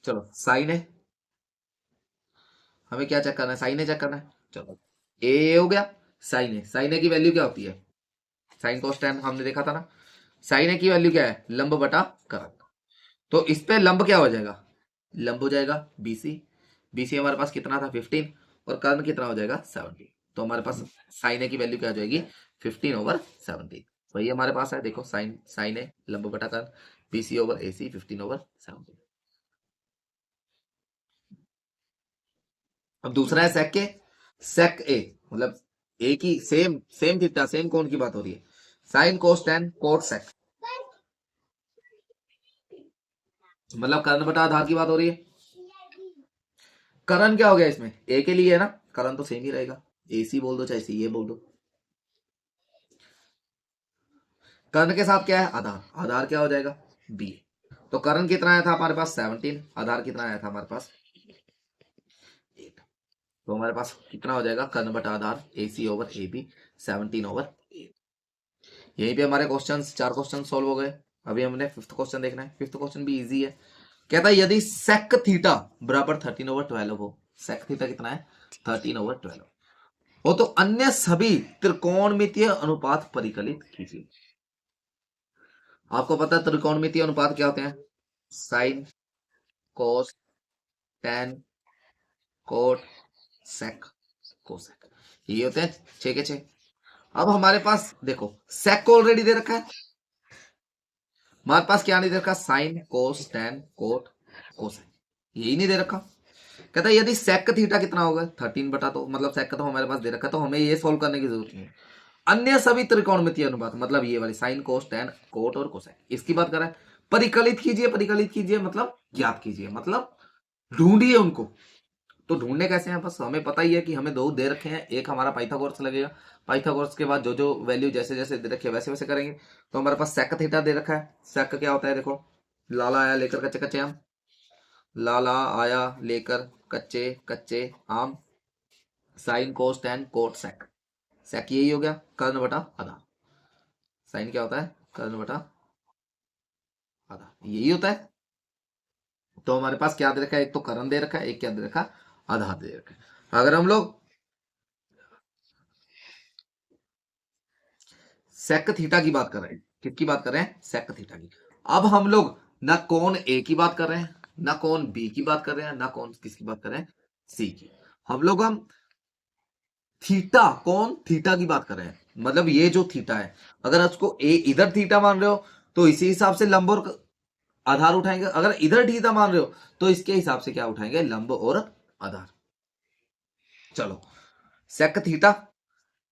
चलो साइन है, हमें क्या चेक करना है, साइन है चेक करना है। चलो ए हो गया, साइन है, साइन ए की वैल्यू क्या होती है, साइन कोस टेन हमने देखा था ना। साइन ए की वैल्यू क्या है, लंब बटा करण। तो इस पे लंब क्या हो जाएगा, लंब हो जाएगा बीसी। बीसी हमारे पास कितना था 15, और कर्ण कितना हो जाएगा 17। तो हमारे पास साइन ए की वैल्यू क्या हो जाएगी 15/17। वही हमारे पास है, देखो साइन साइन ए लंब बटा कर्ण, बीसी ओवर एसी 15/17। अब दूसरा है सेक के, सेक ए मतलब ए की सेम सेम थीटा सेम कोण की बात हो रही है, sine cos tan cot sec, मतलब कर्ण बटा आधार की बात हो रही है। करण क्या हो गया इसमें, ए के लिए है ना, करण तो सेम ही रहेगा, ए सी बोल दो चाहे सी ए बोल दो। कर्ण के साथ क्या है आधार, आधार क्या हो जाएगा बी। तो करण कितना आया था हमारे पास 17, आधार कितना आया था हमारे पास 8। तो हमारे पास कितना हो जाएगा कर्ण बटा आधार ए सी ओवर ए बी 17/8। यहीं पे हमारे क्वेश्चन 4 क्वेश्चन सॉल्व हो गए। अभी हमने फिफ्थ क्वेश्चन देखना है, फिफ्थ क्वेश्चन भी इजी है। कहता है यदि सेक थीटा बराबर 13/12 हो, सेक थीटा कितना है 13/12 हो, तो अन्य सभी त्रिकोणमितीय अनुपात परिकलित कीजिए। आपको पता है त्रिकोणमितीय अनुपात क्या होते हैं, sine cos tan cot sec cosec, ये होते हैं 6 के 6। अब हमारे पास देखो सेक को ऑलरेडी दे रखा है, हमारे पास क्या नहीं दे रखा, sign cos tan coat cosec, यही नहीं दे रखा। कहता है यदि सेक थीटा कितना होगा 13 बटा, तो मतलब सेक तो हमारे पास दे रखा है, तो हमें ये सोल्व करने की जरूरत नहीं है। अन्य सभी त्रिकोणमितीय अनुपात मतलब ये वाली साइन कोस टेन कोट और कोसेक, इसकी बात कर रहा है। परिकलित कीजिए, परिकलित कीजिए मतलब ज्ञात कीजिए, मतलब ढूंढिए उनको। तो ढूंढने कैसे हैं, बस हमें पता ही है कि हमें दो दे रखे हैं, एक हमारा पाइथागोरस लगेगा, पाइथागोरस के बाद जो जो वैल्यू जैसे जैसे दे रखे वैसे वैसे करेंगे। तो हमारे पास सेक थीटा दे रखा है, सेक क्या होता है देखो, लाला आया लेकर कच्चे कच्चे आम, लाला आया लेकर कच्चे कच्चे आम, sine cos tan cot sec, sec यही हो गया कर्ण बटा आधा। साइन क्या होता है कर्ण बटा आधा, यही होता है। तो हमारे पास क्या दे रखा है, एक तो कर्ण दे रखा है, एक क्या दे रखा है आधा दे रखा है। अगर हम लोग सेक थीटा की बात कर रहे हैं, किसकी बात कर रहे हैं सेक थीटा की। अब हम लोग ना कौन ए की बात कर रहे हैं, ना कौन बी की बात कर रहे हैं, ना कौन किसकी बात कर रहे हैं सी की। हम थीटा कौन थीटा की बात कर रहे हैं, मतलब ये जो थीटा है, अगर उसको ए इधर थीटा मान रहे हो तो इसी हिसाब से लंब और आधार उठाएंगे, अगर इधर थीटा मान रहे हो तो इसके हिसाब से क्या उठाएंगे लंब और आधार। चलो सेक थीटा,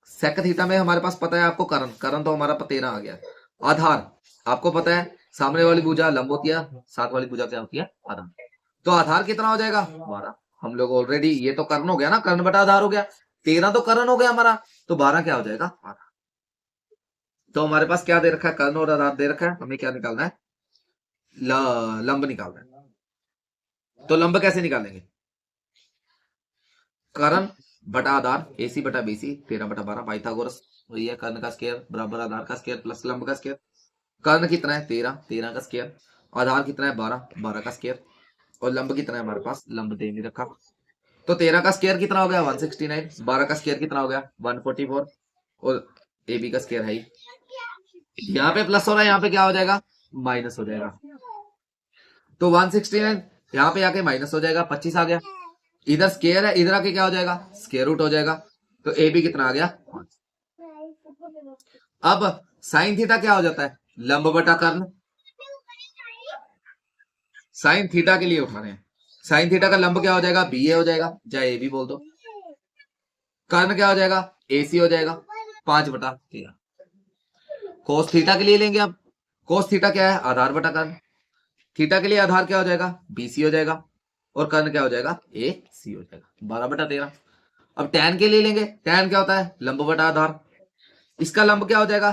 सेक थीटा में हमारे पास पता है आपको करण, करण तो हमारा 13 आ गया। आधार आपको पता है सामने वाली भुजा लंब होती है, साथ वाली भुजा क्या होती है आधार। तो आधार कितना हो जाएगा 12। हम लोग ऑलरेडी ये तो कर्ण हो गया ना, कर्ण बटा आधार हो गया, 13 तो कर्ण हो गया हमारा, तो 12 क्या हो जाएगा 12। तो हमारे पास क्या दे रखा है कर्ण और आधार दे रखा है, हमें क्या निकालना है लंब निकालना है। तो लंब कैसे निकालेंगे, कर्ण बटा आधार एसी बटा बीसी 13/12 पाइथागोरस, वही है कर्ण का स्क्वायर बराबर आधार का स्क्वायर प्लस लंब का स्क्वायर। कर्ण कितना है 13, 13 का स्क्वायर, आधार कितना है 12, 12 का स्क्वायर, और लंब कितना है हमारे पास लंब दे नहीं रखा। तो 13 का स्क्वायर कितना हो गया 169, 12 का स्क्वायर कितना हो गया 144, और ए बी का स्क्वायर है ही। यहाँ पे प्लस हो रहा है, यहाँ पे क्या हो जाएगा माइनस हो जाएगा। तो 169 यहाँ पे आके माइनस हो जाएगा, 25 आ गया, इधर स्क्वायर है इधर आके क्या हो जाएगा स्क्वायर रूट हो जाएगा। तो ए बी कितना आ गया 5। अब साइन थीटा क्या हो जाता है लंब बटा कर्ण, साइन थीटा के लिए उठा रहे हैं, साइन थीटा का लंब क्या हो जाएगा बी ए हो जाएगा, चाहे ए बी बोल दो। कर्ण क्या हो जाएगा ए सी हो जाएगा 5/13। कोस थीटा के लिए लेंगे अब, कोस थीटा क्या है आधार बटा कर्ण, थीटा के लिए आधार क्या हो जाएगा बीसी हो जाएगा, और कर्ण क्या हो जाएगा ए सी हो जाएगा 12/13। अब टैन के लिए लेंगे, टैन क्या होता है लंब बटा आधार, इसका लंब क्या हो जाएगा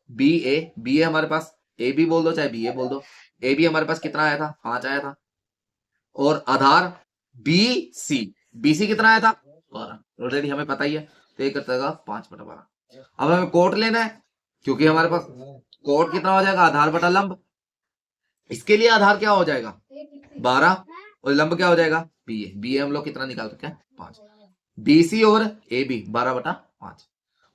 बी ए हमारे पास, ए बी बोल दो चाहे बी ए बोल दो, ए बी हमारे पास कितना आया था, 5 आया था, और आधार बी सी कितना आया था, 12, ऑलरेडी हमें पता ही है, तो ये करता 5/12। अब हमें कोट लेना है, क्योंकि हमारे पास कोट कितना हो जाएगा, आधार बटा लंब, इसके लिए आधार क्या हो जाएगा 12, और लंब क्या हो जाएगा बी ए हम लोग कितना निकाल सकते हैं 5, बी सी और ए बी 12/5।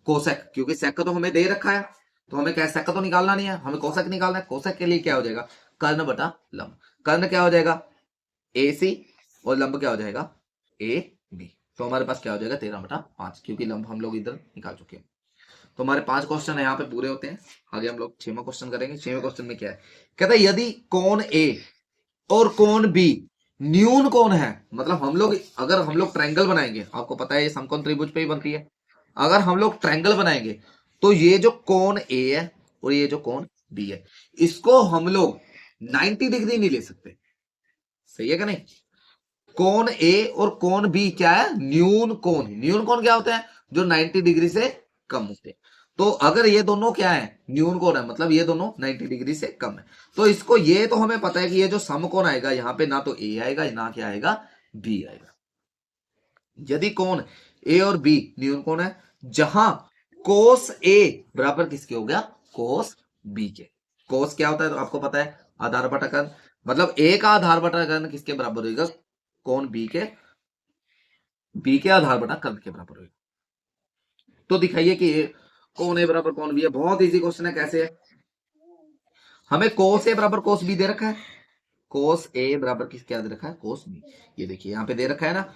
कोसेक, क्योंकि सेक तो हमें दे रखा है, तो हमें क्या सेक तो निकालना नहीं है, हमें कोसेक निकालना है। कोसेक के लिए क्या हो जाएगा, कर्ण बटा लंब, कर्ण क्या हो जाएगा ए सी, और लंब क्या हो जाएगा ए बी, तो हमारे पास क्या हो जाएगा 13/5, क्योंकि लंब हम लोग इधर निकाल चुके हैं। तो हमारे 5 क्वेश्चन यहाँ पे पूरे होते हैं। आगे हम लोग 6वां क्वेश्चन करेंगे। 6वें क्वेश्चन में क्या है, कहता है यदि कोण ए और कोण बी न्यून कोण है, मतलब हम लोग अगर हम लोग ट्रायंगल बनाएंगे, आपको पता है ये समकोण त्रिभुज पे ही बनती है, अगर हम लोग ट्रायंगल बनाएंगे तो ये जो कोण ए है और ये जो कोण बी है, इसको हम लोग 90 डिग्री नहीं ले सकते, सही है क्या नहीं। कोण ए और कोण बी क्या है, न्यून कोण। न्यून कोण क्या होते हैं, जो 90 डिग्री से कम होते हैं। तो अगर ये दोनों क्या है, न्यून कोण है, मतलब ये दोनों 90 डिग्री से कम है, तो इसको, ये तो हमें पता है कि ये जो समकोण आएगा यहाँ पे ना तो ए आएगा ना क्या आएगा बी आएगा। यदि कोण ए और बी न्यून कोण है, जहां कोस ए बराबर किसके हो गया, कोस बी के। कोस क्या होता है तो आपको पता है, आधार बटा कर्ण, मतलब ए का आधार बटा कर्ण किसके बराबर होगा, कोण बी के आधार बटा कर्ण के बराबर होगा। तो दिखाइए कि कौन ए बराबर कौन बी है, बहुत इजी क्वेश्चन है। कैसे है, हमें कोस ए बराबर कोस बी दे रखा है, कोस ए बराबर किस क्या दे रखा है, कोस बी। ये देखिए यहाँ पे दे रखा है ना,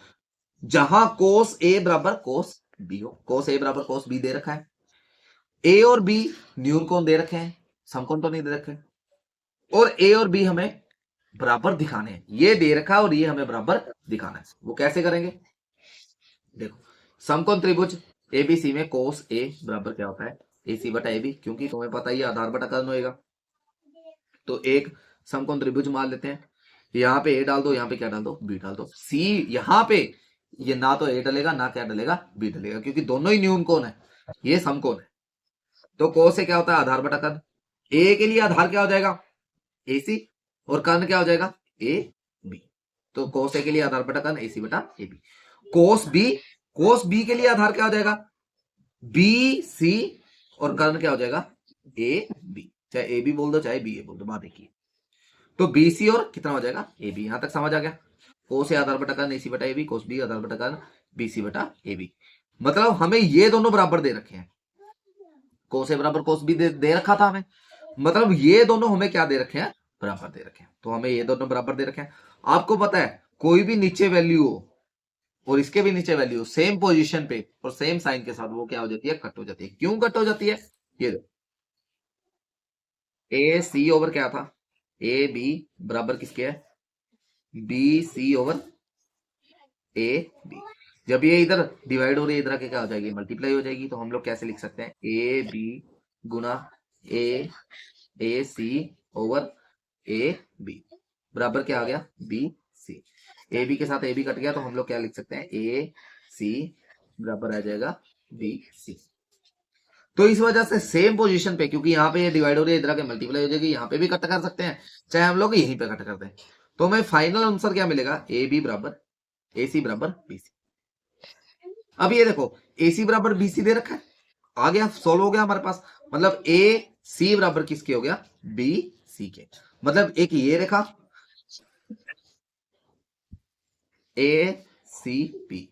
जहां कोस ए बराबर कोस बी हो, कोस ए बराबर कोस बी दे रखा है। ए और बी न्यून कोण दे रखे हैं, समकोण तो नहीं दे रखे, और ए और बी हमें बराबर दिखाने हैं, ये दे रखा है और ये हमें बराबर दिखाना है। वो कैसे करेंगे, देखो समकोण त्रिभुज एबीसी में कोस ए बराबर क्या होता है, ए सी बटा ए बी, क्योंकि तुम्हें पता ही है आधार बटा कर्ण होएगा। तो एक समकोण त्रिभुज मान लेते हैं, यहाँ पे ए डाल दो, यहाँ पे क्या डाल दो बी डाल दो, सी यहाँ पे ये ना तो ए डलेगा ना क्या डलेगा बी डलेगा, क्योंकि दोनों ही न्यून कोण है, ये समकोण है। तो कोस से क्या होता है आधार बटा कर्ण, ए के लिए आधार क्या हो जाएगा ए सी, और कर्ण क्या हो जाएगा ए बी। तो कोस ए के लिए आधार बटा कर्ण ए सी बटा ए बी। कोस बी के लिए आधार क्या हो जाएगा बी सी, और कर्ण क्या हो जाएगा ए बी, चाहे ए बी बोल दो चाहे बी ए बोल दो, बात देखिए। तो बी सी और कितना हो जाएगा ए बी, यहां तक समझ आ गया। कोस ए आधार बटा कर्ण ए सी बटा ए बी, कोस बी आधार बटा कर्ण बी सी बटा ए बी, मतलब हमें ये दोनों बराबर दे रखे हैं, कोस ए बराबर कोस बी दे रखा था हमें, मतलब ये दोनों हमें क्या दे रखे हैं बराबर दे रखे हैं, तो हमें ये दोनों बराबर दे रखे हैं। आपको पता है कोई भी नीचे वैल्यू हो और इसके भी नीचे वैल्यू सेम पोजीशन पे और सेम साइन के साथ, वो क्या हो जाती है कट हो जाती है। क्यों कट हो जाती है, ये ए सी ओवर क्या था ए बी बराबर किसके है B C over A B. जब ये इधर डिवाइड हो रही है इधर के क्या हो जाएगी मल्टीप्लाई हो जाएगी, तो हम लोग कैसे लिख सकते हैं ए बी गुना A C over A B बराबर क्या आ गया बी सी। ए बी के साथ ए बी कट गया, तो हम लोग क्या लिख सकते हैं ए सी बराबर आ जाएगा बी सी। तो इस वजह से सेम पोजीशन पे, क्योंकि यहाँ पे ये डिवाइड हो रही है इधर के मल्टीप्लाई हो जाएगी, यहाँ पे भी कट कर सकते हैं, चाहे हम लोग यहीं पे कट कर दें, तो हमें फाइनल आंसर क्या मिलेगा ए बी बराबर ए सी बराबर बी सी। अब ये देखो ए सी बराबर बी सी दे रखा है, आ गया सोल्व हो गया हमारे पास, मतलब ए सी बराबर किसके हो गया बी सी के, मतलब एक ये रेखा ए सी बी,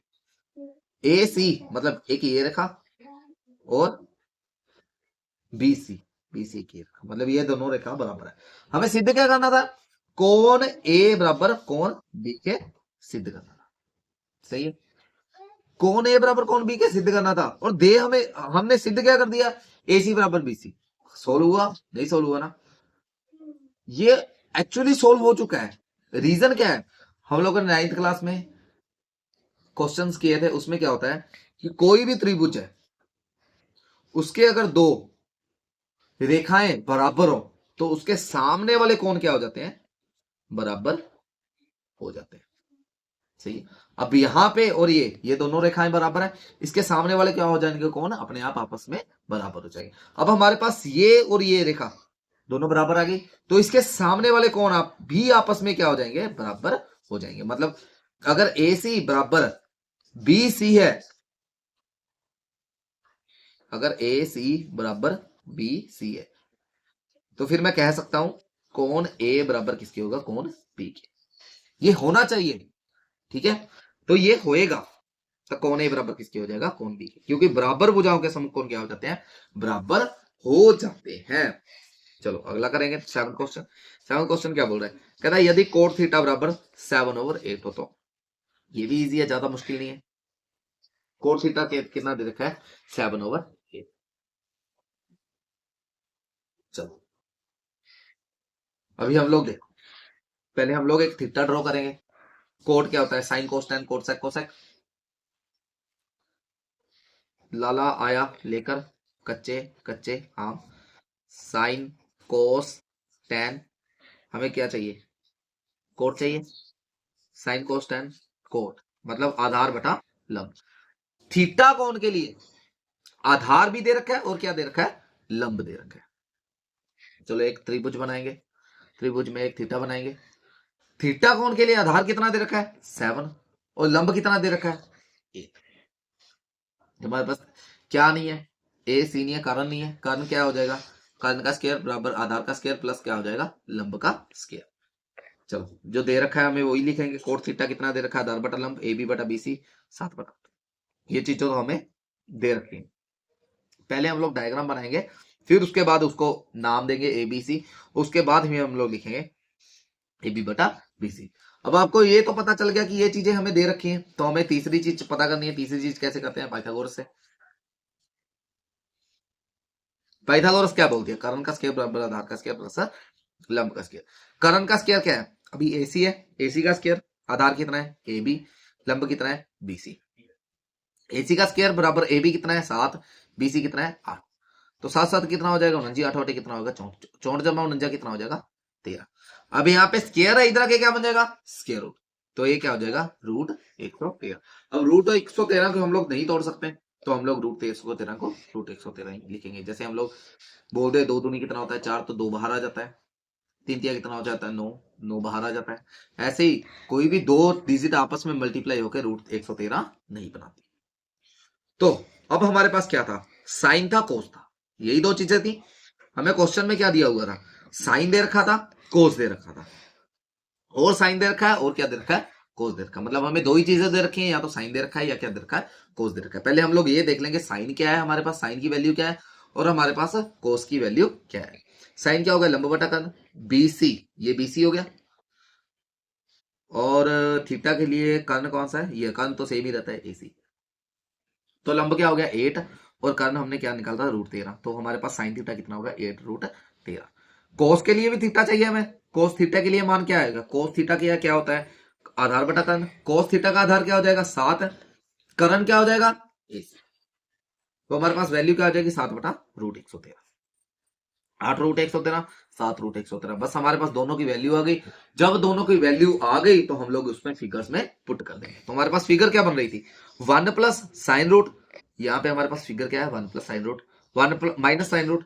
ए सी मतलब एक ये रेखा और बी सी की रेखा, मतलब ये दोनों रेखा बराबर है। हमें सिद्ध क्या करना था, कोण ए बराबर कोण बी के सिद्ध करना था, सही है। कोण ए बराबर कोण बी के सिद्ध करना था, और दे हमें, हमने सिद्ध क्या कर दिया ए सी बराबर बी सी। सोल्व हुआ नहीं सोल्व हुआ ना, ये एक्चुअली सोल्व हो चुका है। रीजन क्या है, हम लोगों ने 9th क्लास में क्वेश्चंस किए थे, उसमें क्या होता है कि कोई भी त्रिभुज है उसके अगर दो रेखाएं बराबर हो तो उसके सामने वाले कोण क्या हो जाते हैं बराबर हो जाते हैं, सही है। अब यहाँ पे और ये दोनों रेखाएं बराबर है, इसके सामने वाले क्या हो जाएंगे, कौन, अपने आप आपस में बराबर हो जाएंगे। अब हमारे पास ये और ये रेखा दोनों बराबर आ गई, तो इसके सामने वाले कौन आप भी आपस में क्या हो जाएंगे, बराबर हो जाएंगे। मतलब अगर ए सी बराबर बी सी है, अगर ए सी बराबर बी सी है, तो फिर मैं कह सकता हूं कौन ए बराबर किसके होगा, कौन बी के। ये होना चाहिए, ठीक है। तो ये होएगा, तो कौन ए बराबर किसके हो जाएगा, कौन बी के, क्योंकि बराबर भुजाओं के समकोण क्या हो जाते हैं, बराबर हो जाते हैं। चलो अगला करेंगे, 7 क्वेश्चन। 7 क्वेश्चन क्या बोल रहा है, कहता है यदि कोट थीटा बराबर 7/8 हो तो। ये भी इजी है, ज्यादा मुश्किल नहीं है। कोट थीटा कितना दे रखा है, 7/8। चलो अभी हम लोग देखो, पहले हम लोग एक थीटा ड्रॉ करेंगे। कोट क्या होता है, साइन कोस कोट कोसेक। लाला आया लेकर कच्चे कच्चे आम, साइन कोस टेन, हमें क्या चाहिए, कोट चाहिए। साइन कोस टेन कोट, मतलब आधार बटा लंब। थीटा कोण के लिए आधार भी दे रखा है और क्या दे रखा है, लंब दे रखा है। चलो एक त्रिभुज बनाएंगे, त्रिभुज में एक थीटा बनाएंगे। थीटा कोण के लिए आधार कितना दे रखा है, 7, और लंब कितना दे रखा है, 8। हमारे पास क्या नहीं है, ए सी नहीं है, कारण नहीं है। कारण क्या हो जाएगा, कारण का स्क्वायर बराबर आधार का स्क्वायर प्लस क्या हो जाएगा, लंब का स्क्वायर। चलो जो दे रखा है हमें वही लिखेंगे। कोट थीटा कितना दे रखा है, आधार बटा लंब, ए बी बटा बी सी 7/8। ये चीज तो हमें दे रखी है। पहले हम लोग डायग्राम बनाएंगे, फिर उसके बाद उसको नाम देंगे ए बी सी, उसके बाद ही हम लोग लिखेंगे ए बी बटा बी सी। अब आपको ये तो पता चल गया कि ये चीजें हमें दे रखी हैं, तो हमें तीसरी चीज पता करनी है। तीसरी चीज कैसे करते हैं, पाइथागोरस से। पाइथागोरस क्या बोलती है, कर्ण का स्क्वायर बराबर आधार का स्क्वायर प्लस लंब का स्क्वायर। कर्ण का स्क्वायर क्या है, अभी एसी है, एसी का स्क्वायर आधार कितना है, ए बी, लंब कितना है, बीसी। एसी का स्क्वायर बराबर ए बी कितना है, 7, बीसी कितना है, 8। तो 7 7 कितना हो जाएगा, 49, 8 8 कितना होगा, 64, 64 जमा 49 कितना हो जाएगा, 13। अब यहाँ पे स्क्वायर है, इधर के क्या बन जाएगा, स्क्वायर रूट। तो ये क्या हो जाएगा, रूट 113। अब रूट 113 को हम लोग नहीं तोड़ सकते, तो हम लोग रूट 113 को रूट 113 ही लिखेंगे। जैसे हम लोग बोल दे 2 दूनी कितना होता है, 4, तो 2 बाहर आ जाता है। 3 तिया कितना हो जाता है, 9, 9 बाहर आ जाता है। ऐसे ही कोई भी दो डिजिट आपस में मल्टीप्लाई होकर रूट 113 नहीं बनाती। तो अब हमारे पास क्या था, साइन था, कोस था, यही दो चीजें थी। हमें क्वेश्चन में क्या दिया हुआ था, साइन दे रखा था, कोस दे रखा था, और साइन दे रखा है और क्या दे रखा है, कोस दे रखा है। मतलब हमें दो ही चीजें दे रखी हैं, या तो साइन दे रखा है या क्या दे रखा है, कोस दे रखा है। पहले हम लोग ये देख लेंगे साइन क्या है, हमारे पास साइन की वैल्यू क्या है, और हमारे पास कोस की वैल्यू क्या है। साइन क्या होगा, लंब बटा कर्ण, बीसी, ये बीसी हो गया। और थीटा के लिए कर्ण कौन सा है, ये कर्ण तो सेम ही रहता है, एसी। तो लंब क्या हो गया, 8, और कर्ण हमने क्या निकाला, रूट 13। तो हमारे पास साइन थीटा कितना होगा, 8√13। कोस के लिए भी थीटा चाहिए हमें। कोस थीटा के लिए मान क्या आएगा, कोस थीटा के क्या होता है, आधार बटा कर्ण। कोस थीटा का आधार क्या हो जाएगा, 7, कर्ण क्या हो जाएगा, 1। तो हमारे पास वैल्यू क्या आ जाएगी, 7/√113। 8√113, 7√113। बस हमारे पास दोनों की वैल्यू आ गई। जब दोनों की वैल्यू आ गई तो हम लोग उसमें फिगर्स में पुट कर देंगे। तो हमारे पास फिगर क्या बन रही थी, 1 प्लस साइन रूट। यहाँ पे हमारे पास फिगर क्या है, 1 plus sine root, 1 minus sine root,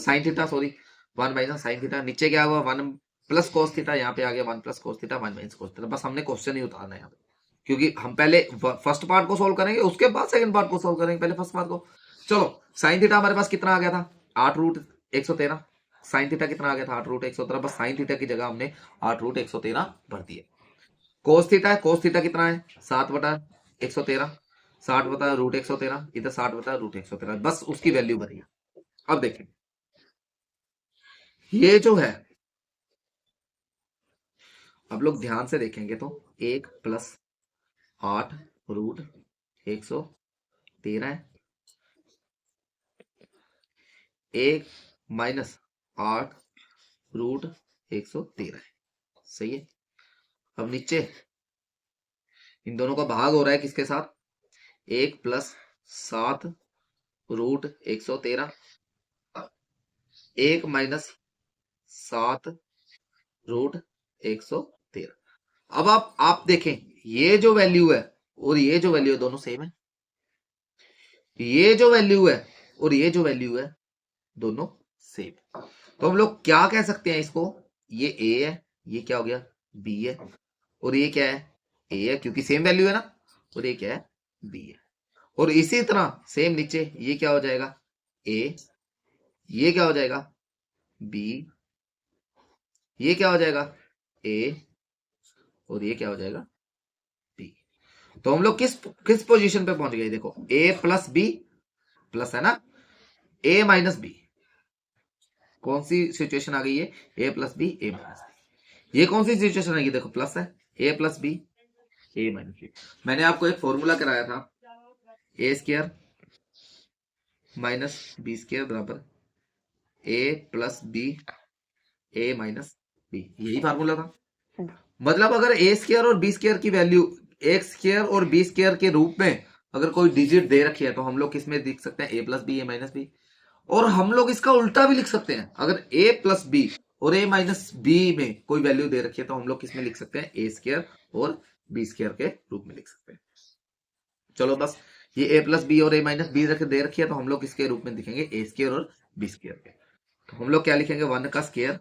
sine theta, sorry, 1 minus sine theta. नीचे क्या हुआ, 1 प्लस कोस थीटा, यहाँ पे आ गया 1 plus cos theta, 1 minus cos theta. बस हमने क्वेश्चन ही उतारना है यहाँ पे, क्योंकि हम पहले फर्स्ट पार्ट को सोल्व करेंगे, उसके बाद सेकंड पार्ट को सोल्व करेंगे, पहले फर्स्ट पार्ट को। चलो साइन थीटा हमारे पास कितना आ गया था, 8√113। साइन थीटा कितना आ गया था, 8√113। बस साइन थीटा की जगह हमने 8√113 भर दिए। कोस थीटा है, कोस थीटा कितना है, 7/113, 60/√113, इधर 60/√113। बस उसकी वैल्यू भरी है। अब देखें, ये जो है, अब लोग ध्यान से देखेंगे तो 1 प्लस 8√113 है, 1 माइनस 8√113 है। सही है। अब नीचे इन दोनों का भाग हो रहा है किसके साथ, 1 प्लस 7√113, 1 माइनस 7√113। अब आप देखें, ये जो वैल्यू है और ये जो वैल्यू है दोनों सेम है। ये जो वैल्यू है और ये जो वैल्यू है दोनों सेम। तो हम लोग क्या कह सकते हैं इसको, ये ए है, ये क्या हो गया बी है, और ये क्या है ए है क्योंकि सेम वैल्यू है ना, और ये क्या है बी है। और इसी तरह सेम नीचे ये क्या हो जाएगा ए, ये क्या हो जाएगा बी, ये क्या हो जाएगा ए, और ये क्या हो जाएगा बी। तो हम लोग किस किस पोजीशन पे पहुंच गए, देखो ए प्लस बी प्लस है ना ए माइनस बी। कौन सी सिचुएशन आ गई है, ए प्लस बी ए माइनस बी। ये कौन सी सिचुएशन आएगी, देखो प्लस है ए प्लस बी ए माइनस बी। मैंने आपको एक फॉर्मूला कराया था, ए स्क्र माइनस बी स्क्र बराबर ए प्लस बी ए माइनस बी, यही फार्मूला था। मतलब अगर ए स्क्र और बी स्क्र की वैल्यू एक्स स्क्र और बी स्क्र के रूप में अगर कोई डिजिट दे रखी है तो हम लोग किसमें लिख सकते हैं ए प्लस बी ए माइनस बी। और हम लोग इसका उल्टा भी लिख सकते हैं, अगर ए प्लस बी और ए माइनस बी में कोई वैल्यू दे रखी है तो हम लोग किसमें लिख सकते हैं ए स्क्र और बी स्क्र के रूप में लिख सकते हैं। चलो बस ये ए प्लस बी और ए माइनस बी दे रखी है तो हम लोग किसके रूप में लिखेंगे ए स्क्र और बी स्क्र के। तो हम लोग क्या लिखेंगे 1 का स्क्र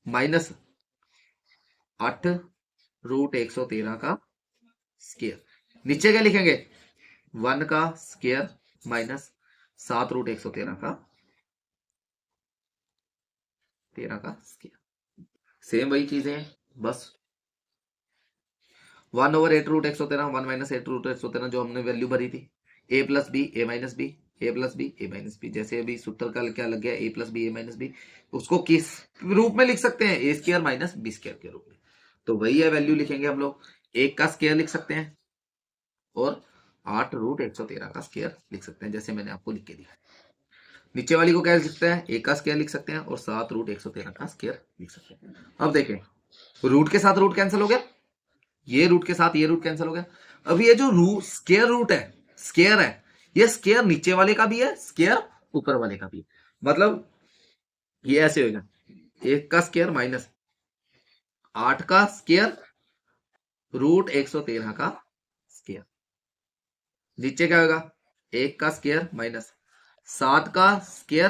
माइनस 8 रूट 113 का स्क्र। नीचे क्या लिखेंगे 1 का स्क्र माइनस 7 रूट 113 का स्क्र। सेम वही चीजें हैं, बस 1/8 रूट 113 1 माइनस 8 रूट 113 जो हमने वैल्यू भरी थी, ए प्लस बी ए माइनस बी ए प्लस बी ए माइनस बी। जैसे अभी सूत्र का क्या लग गया ए प्लस बी ए माइनस बी, उसको किस रूप में लिख सकते हैं ए स्क्र माइनस बी स्क्र के रूप में। तो वही है वैल्यू लिखेंगे हम लोग, 1 का स्क्र लिख सकते हैं और 8 रूट 113 का स्क्र लिख सकते हैं जैसे मैंने आपको लिख के दिया। नीचे वाली को क्या लिख सकते हैं 1 का स्क्र लिख सकते हैं और 7 रूट 113 का स्क्र लिख सकते हैं। अब देखें रूट के साथ रूट कैंसिल हो गया, ये रूट के साथ ये रूट कैंसिल हो गया। अब ये जो स्क्वायर रूट है स्क्वायर है, ये स्क्वायर नीचे वाले का भी है स्क्वायर ऊपर वाले का भी है। मतलब ये ऐसे होगा 1 का स्क्वायर माइनस 8 का स्क्वायर रूट 113 का स्क्वायर। नीचे क्या होगा 1 का स्क्वायर माइनस 7 का स्क्वायर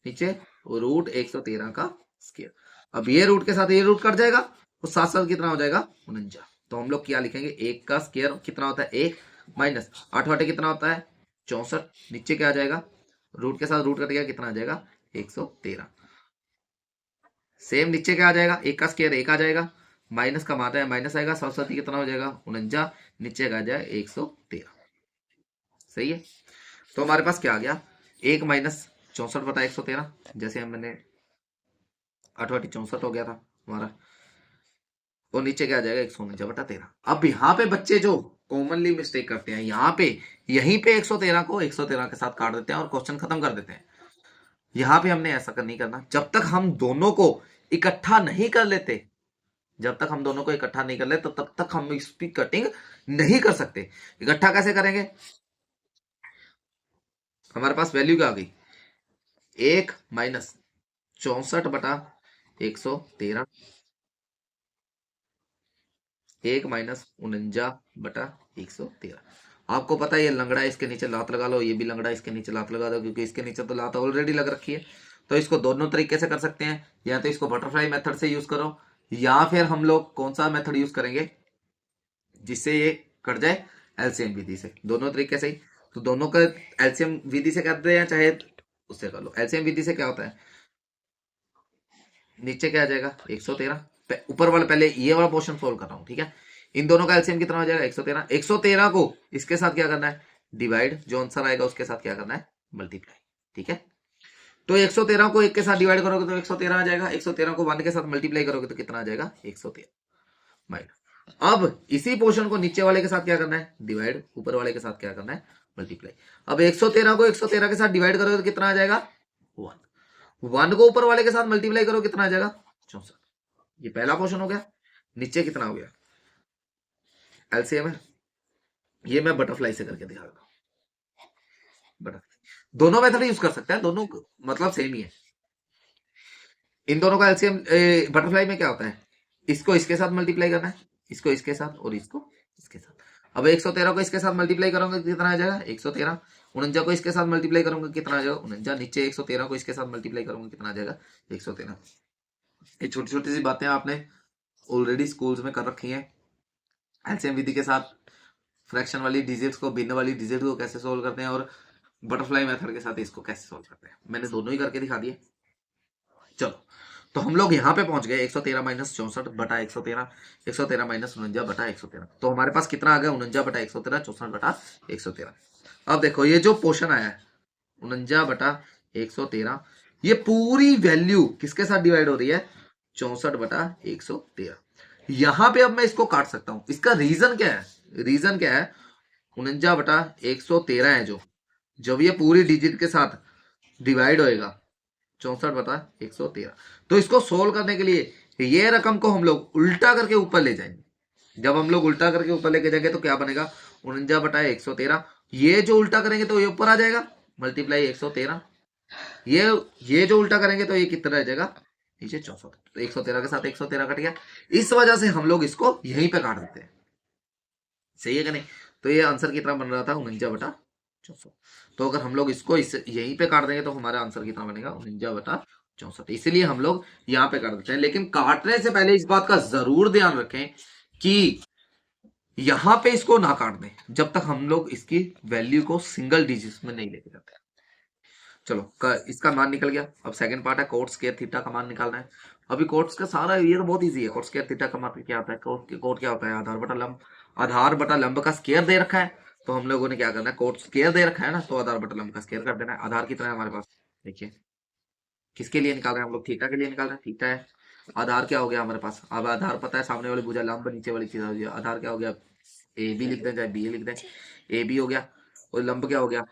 नीचे रूट 113 का स्क्वायर। अब ये रूट के साथ ये रूट कट जाएगा तो साथ साथ कितना हो जाएगा 49। तो हम लोग क्या लिखेंगे 1 का स्क्वायर कितना होता है 1 माइनस 8 वाटे कितना होता है 64। नीचे क्या आ जाएगा रूट के साथ रूट कट गया कितना आ जाएगा 113। सेम नीचे क्या आ जाएगा 1 का स्क्वायर 1 आ जाएगा, माइनस का माता है माइनस आएगा, साथ साथ कितना हो जाएगा 49, नीचे का आ जाएगा 113। सही है। तो हमारे पास क्या आ गया 1 माइनस 64/113, जैसे हम मैंने 8 वाटी 64 हो गया था हमारा, और नीचे क्या आ जाएगा 149/13। अब यहाँ पे बच्चे जो कॉमनली मिस्टेक करते हैं यहाँ पे यहीं पे 113 को 113 के साथ काट देते हैं और क्वेश्चन खत्म कर देते हैं। यहाँ पे हमने ऐसा नहीं करना, जब तक हम दोनों को इकट्ठा नहीं कर लेते, जब तक हम दोनों को इकट्ठा नहीं कर लेते तब तक हम इसकी कटिंग नहीं कर सकते। इकट्ठा कैसे करेंगे, हमारे पास वैल्यू क्या आ गई 1 माइनस 64/113, 1 माइनस 49/113। आपको पता है ये लंगड़ा है, इसके नीचे लात लगा लो, ये भी लंगड़ा है इसके नीचे लात लगा दो, क्योंकि इसके नीचे तो लात ऑलरेडी लग रखी है। तो इसको दोनों तरीके से कर सकते हैं, या तो इसको बटरफ्लाई मेथड से यूज करो, या फिर हम लोग कौन सा मेथड यूज करेंगे जिससे ये कट जाए एलसीएम विधि से। दोनों तरीके से ही, तो दोनों का एलसीएम विधि से कर दे या चाहे उससे कर लो। एलसीएम विधि से क्या होता है नीचे क्या आ जाएगा 113, ऊपर वाला पहले ये वाला पोर्शन सोल्व कर रहा हूं ठीक है। इन दोनों का एलसीएम कितना हो जाएगा 113। 113 को इसके साथ क्या करना है डिवाइड, जो आंसर आएगा उसके साथ क्या करना है मल्टीप्लाई। ठीक है, तो 113 को 1 के साथ डिवाइड करोगे तो 113 आ जाएगा, 113 को 1 के साथ मल्टीप्लाई करोगे तो कितना आ जाएगा 113 माइनस। अब इसी पोर्शन को नीचे वाले के साथ क्या करना है डिवाइड, ऊपर वाले के साथ क्या करना है मल्टीप्लाई। अब 113 को 113 के साथ डिवाइड करोगे तो कितना आ जाएगा 1, 1 को ऊपर वाले के साथ मल्टीप्लाई करो कितना आ जाएगा 64। ये पहला पोर्शन हो गया। नीचे कितना हो गया एलसीएम है, ये मैं बटरफ्लाई से करके दिखा रहा हूं। बटरफ्लाई दोनों मेथड यूज कर सकते हैं, दोनों मतलब सेम ही है। इन दोनों का एलसीएम बटरफ्लाई में क्या होता है इसको इसके साथ मल्टीप्लाई करना है इसको इसके साथ और इसको इसके साथ। अब 113 को इसके साथ मल्टीप्लाई करूंगा कितना आ जाएगा 113। 49 को इसके साथ मल्टीप्लाई करूंगा कितना आ जाएगा 49। नीचे 113 को इसके साथ मल्टीप्लाई करूंगा कितना आ जाएगा 113। ये छोटी छोटी सी बातें आपने ऑलरेडी स्कूल्स में कर रखी हैं। एलसीएम विधि के साथ फ्रैक्शन वाली डिजिट्स को, भिन्न वाली डिजिट को कैसे सोल्व करते हैं, और बटरफ्लाई मेथड के साथ इसको कैसे सोल्व करते हैं, मैंने दोनों ही करके दिखा दिए। चलो, तो हम लोग यहाँ पे पहुंच गए 113 माइनस 64 बटा 113, 113 माइनस 49 बटा 113। तो हमारे पास कितना आ गया 49 बटा 113, 64 बटा 113। अब देखो ये जो पोर्शन आया है 49 बटा 113, ये पूरी वैल्यू किसके साथ डिवाइड हो रही है 64 बटा 113। यहां पे अब मैं इसको काट सकता हूं। इसका रीजन क्या है, रीजन क्या है 49 बटा 113 है जो, जब ये पूरी डिजिट के साथ डिवाइड होएगा 64 बटा 113, तो इसको सोल्व करने के लिए ये रकम को हम लोग उल्टा करके ऊपर ले जाएंगे। जब हम लोग उल्टा करके ऊपर लेके जाएंगे तो क्या बनेगा 49 बटा 113, ये जो उल्टा करेंगे तो ये ऊपर आ जाएगा मल्टीप्लाई 113, ये जो उल्टा करेंगे तो ये कितना रह जाएगा नीचे 64। तो 113 के साथ 113 कट गया। इस वजह से हम लोग इसको यहीं पे काट देते हैं, सही है कि नहीं। तो ये आंसर कितना बन रहा था 49 बटा 64। तो अगर हम लोग इसको यहीं पे काट देंगे तो हमारा आंसर कितना बनेगा 49 बटा 64। इसलिए हम लोग यहाँ पे काट देते हैं। लेकिन काटने से पहले इस बात का जरूर ध्यान रखें कि यहां पे इसको ना काट दें जब तक हम लोग इसकी वैल्यू को सिंगल डिजिट में नहीं लेके जाते। चलो इसका मान निकल गया। अब सेकंड पार्ट है कोट स्क्वायर थीटा का मान निकालना है। अभी कोट्स का सारा ये तो बहुत इजी है। कोट स्क्वायर थीटा का मान क्या होता है, कोट क्या होता है आधार बटा लंब। आधार बटा लंब का स्क्वायर दे रखा है, तो हम लोगों ने क्या करना है कोट स्क्वायर दे रखा है ना, तो आधार बटा लंब का स्क्वायर कर देना है। आधार कितना है हमारे पास, देखिए किसके लिए निकाल रहे हैं हम लोग, थीटा के लिए निकाल रहे हैं। थीटा है, आधार क्या हो गया हमारे पास, अब आधार पता है सामने वाली भुजा लंब नीचे वाली चीज हो गया। आधार क्या हो गया ए बी लिख दें चाहे बी ए लिख दें, ए बी हो गया। और लंब क्या हो गया,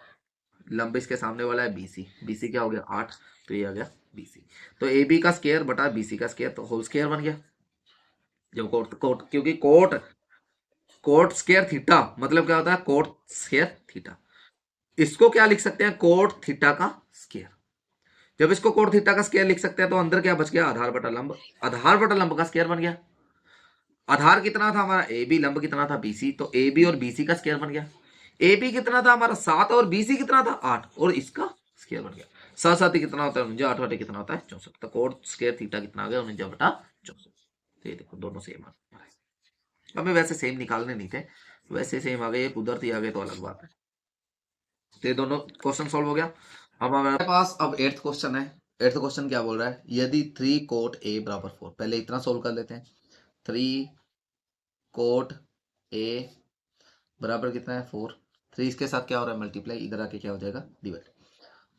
लंब इसके सामने वाला है बीसी, बीसी क्या हो गया 8, तो ये आ गया बीसी। तो ए बी का स्क्वायर बटा बीसी का स्क्वायर, तो होल स्क्वायर बन गया। जब कोट क्योंकि कोट स्क्वायर थीटा मतलब क्या होता है कोट स्क्वायर थीटा, इसको क्या लिख सकते हैं कोट थीटा का स्क्वायर। जब इसको कोट थीटा का स्क्वायर लिख सकते हैं तो अंदर क्या बच गया आधार बटा लंब, आधार बटा लंब का स्क्वायर बन गया। आधार कितना था हमारा ए बी, लंब कितना था बीसी, तो ए बी और बीसी का स्क्वायर बन गया। ए बी कितना था हमारा 7 और बीसी कितना था 8, और इसका स्क्वायर बन गया। 7 7 कितना होता है 49, 8 8 कितना होता है 64। तो कोट स्क्वायर थीटा कितना आ गया 49 बटा 64। तो ये देखो दोनों सेम आ गए। हमें वैसे सेम निकालने नहीं थे, वैसे सेम आ गए, कुदरती आ गए तो अलग बात है। तो ये दोनों क्वेश्चन सॉल्व हो गया। अब हमारे पास अब 8th क्वेश्चन है। 8th क्वेश्चन क्या बोल रहा है, यदि 3 कोट ए बराबर 4, पहले इतना सोल्व कर लेते हैं। 3 कोट ए बराबर कितना है 4, 3 इसके साथ क्या हो रहा है मल्टीप्लाई, इधर आके क्या हो जाएगा डिवाइड।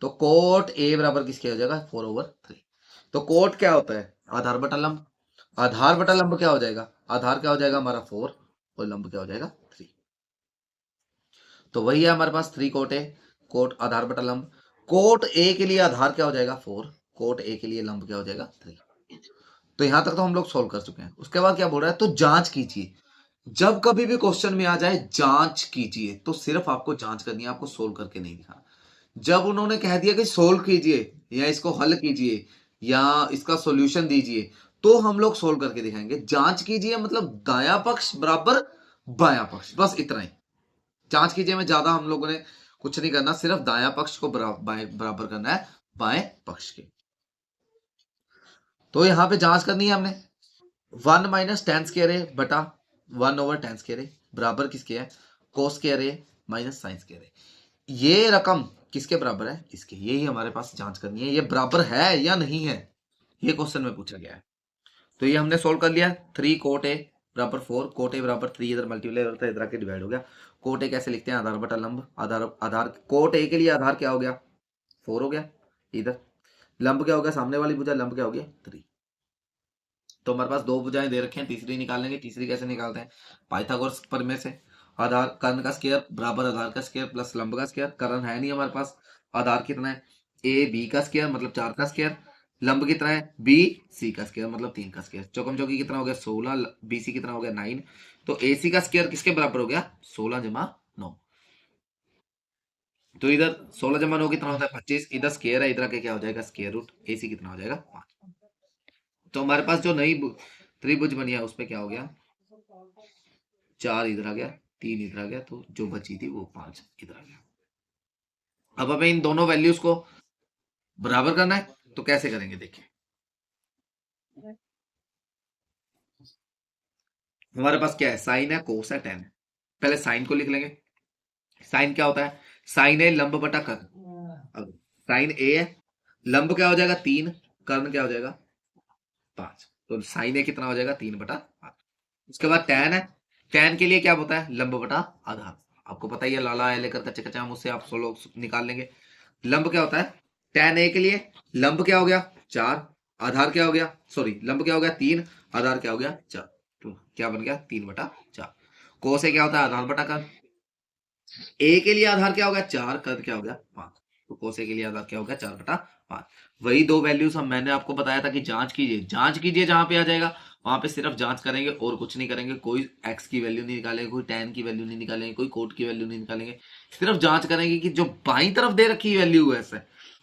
तो कोट ए बराबर किसके हो जाएगा 4/3। तो कोट क्या होता है आधार बटा लंब, आधार बटा लंब क्या हो जाएगा, आधार क्या हो जाएगा हमारा 4 और लंब क्या हो जाएगा 3। तो वही है हमारे पास 3 कोट ए, कोट आधार बटा लंब। कोट ए के लिए आधार क्या हो जाएगा 4, कोट ए के लिए लंब क्या हो जाएगा 3। तो यहां तक तो हम लोग सोल्व कर चुके हैं। उसके बाद क्या बोल रहा है, तो जांच कीजिए। जब कभी भी क्वेश्चन में आ जाए जांच कीजिए, तो सिर्फ आपको जांच करनी है, आपको सोल्व करके नहीं दिखाना। जब उन्होंने कह दिया कि सोल्व कीजिए या इसको हल कीजिए या इसका सॉल्यूशन दीजिए, तो हम लोग सोल्व करके दिखाएंगे। जांच कीजिए मतलब दाया पक्ष बराबर बाया पक्ष, बस इतना ही। जांच कीजिए में ज्यादा हम लोगों ने कुछ नहीं करना, सिर्फ दाया पक्ष को बराबर करना है बाएं पक्ष के। तो यहां पे जांच करनी है हमने 1 माइनस टेन स्क्वायर ए बटा 1/10 स्क्वायर ए बराबर किसके है cos square A minus sine square ए। ये रकम किसके बराबर है इसके, यही हमारे पास जांच करनी है, ये बराबर है या नहीं है, ये क्वेश्चन में पूछा गया है। तो ये हमने सोल्व कर लिया। 3 कोट ए बराबर 4, कोट ए बराबर 3, इधर मल्टीप्लाई होता है इधर आके डिवाइड हो गया। कोट ए कैसे लिखते हैं आधार बटा लंब, आधार आधार कोट ए के लिए आधार क्या हो गया 4 हो गया, इधर लंब क्या हो गया सामने वाली भुजा, लंब क्या हो गया 3। तो हमारे पास दो भुजाएं दे रखे हैं, तीसरी निकाल लेंगे। तीसरी कैसे निकालते हैं पाइथागोरस प्रमेय से। आधार कर्ण का स्क्वायर बराबर आधार का स्क्वायर प्लस लंब का स्क्वायर। कर्ण है नहीं हमारे पास, आधार कितना है ए बी का स्क्वायर मतलब 4 का स्क्वायर, लंब कितना है बी सी का स्क्वायर मतलब 3 का स्क्वायर। चौकम चौकी कितना हो गया 16, बी सी कितना हो गया 9। तो ए सी का स्क्वायर किसके बराबर हो गया 16 जमा 9। तो इधर 16 जमा 9 कितना होता है 25, इधर स्क्वायर है इधर के क्या हो जाएगा स्क्वायर रूट, ए सी कितना हो जाएगा 5। तो हमारे पास जो नई त्रिभुज बनी है उसपे क्या हो गया 4 इधर आ गया, 3 इधर आ गया, तो जो बची थी वो 5 इधर आ गया। अब हमें इन दोनों वैल्यूज को बराबर करना है, तो कैसे करेंगे देखिए। हमारे पास क्या है, साइन है, कोस है, टेन है। पहले साइन को लिख लेंगे। साइन क्या होता है, साइन ए लंब बटा कर्ण। अब साइन ए है, लंब क्या हो जाएगा 3, कर्ण क्या हो जाएगा 5, तो साइन ए कितना हो जाएगा 3/5। उसके बाद टैन है, टैन के लिए क्या होता है, लंब बटा आधार। आपको पता ही है, लाला है लेकर कच्चे कच्चा उससे आप सोलो निकाल लेंगे। लंब क्या होता है, टैन ए के लिए लंब क्या हो गया 4, आधार क्या हो गया, सॉरी लंब क्या हो गया 3, आधार क्या हो गया 4, तो क्या बन गया 3/4। कोस ए क्या होता है, आधार बटा कर्ण। ए के लिए आधार क्या हो गया 4, कर्ण क्या हो गया 5, तो कोस ए के लिए आधार क्या हो गया 4/5। वही दो वैल्यूज हम मैंने आपको बताया था कि जांच कीजिए, जांच कीजिए, जहां पे आ जाएगा वहां पे सिर्फ जांच करेंगे और कुछ नहीं करेंगे। कोई एक्स की वैल्यू नहीं निकालेंगे, कोई टैन की वैल्यू नहीं निकालेंगे, कोई कोट की वैल्यू नहीं निकालेंगे। सिर्फ जांच करेंगे कि जो बाई तरफ दे रखी वैल्यू है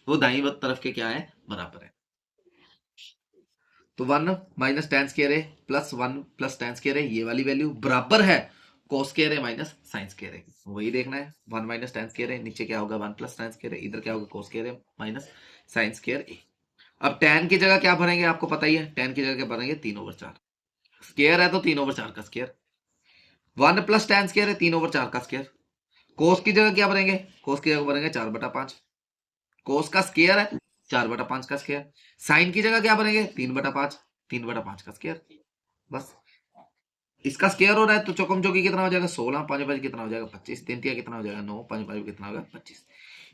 वो दाई तरफ के क्या है, बराबर है। तो 1 माइनस टेन स्क्वायर है प्लस 1 प्लस टेन स्क्वायर है, ये वाली वैल्यू बराबर है कोस स्क्वायर है माइनस साइन स्क्वायर है। वही देखना है, 1 माइनस टेन स्क्वायर है, नीचे क्या होगा 1 प्लस टेन स्क्वायर है, इधर क्या होगा कोस स्क्वायर है माइनस साइन स्क्वायर ए। अब tan की जगह क्या भरेंगे, आपको पता ही है, tan की जगह क्या भरेंगे 3/4। स्क्वायर है तो 3/4 का स्क्वायर, 1 प्लस tan स्क्वायर है 3/4 का स्क्वायर। कोस की जगह क्या भरेंगे, कोस की जगह भरेंगे 4/5। कोस का स्क्वायर है 4/5 का स्क्वायर। साइन की जगह क्या भरेंगे 3/5, 3/5 का स्क्वायर। बस इसका स्क्वायर हो रहा है तो चौकम चौकी कितना हो जाएगा 16, 5 5 कितना हो जाएगा 25, 3 3 कितना हो जाएगा 9, 5 5 कितना होगा 25।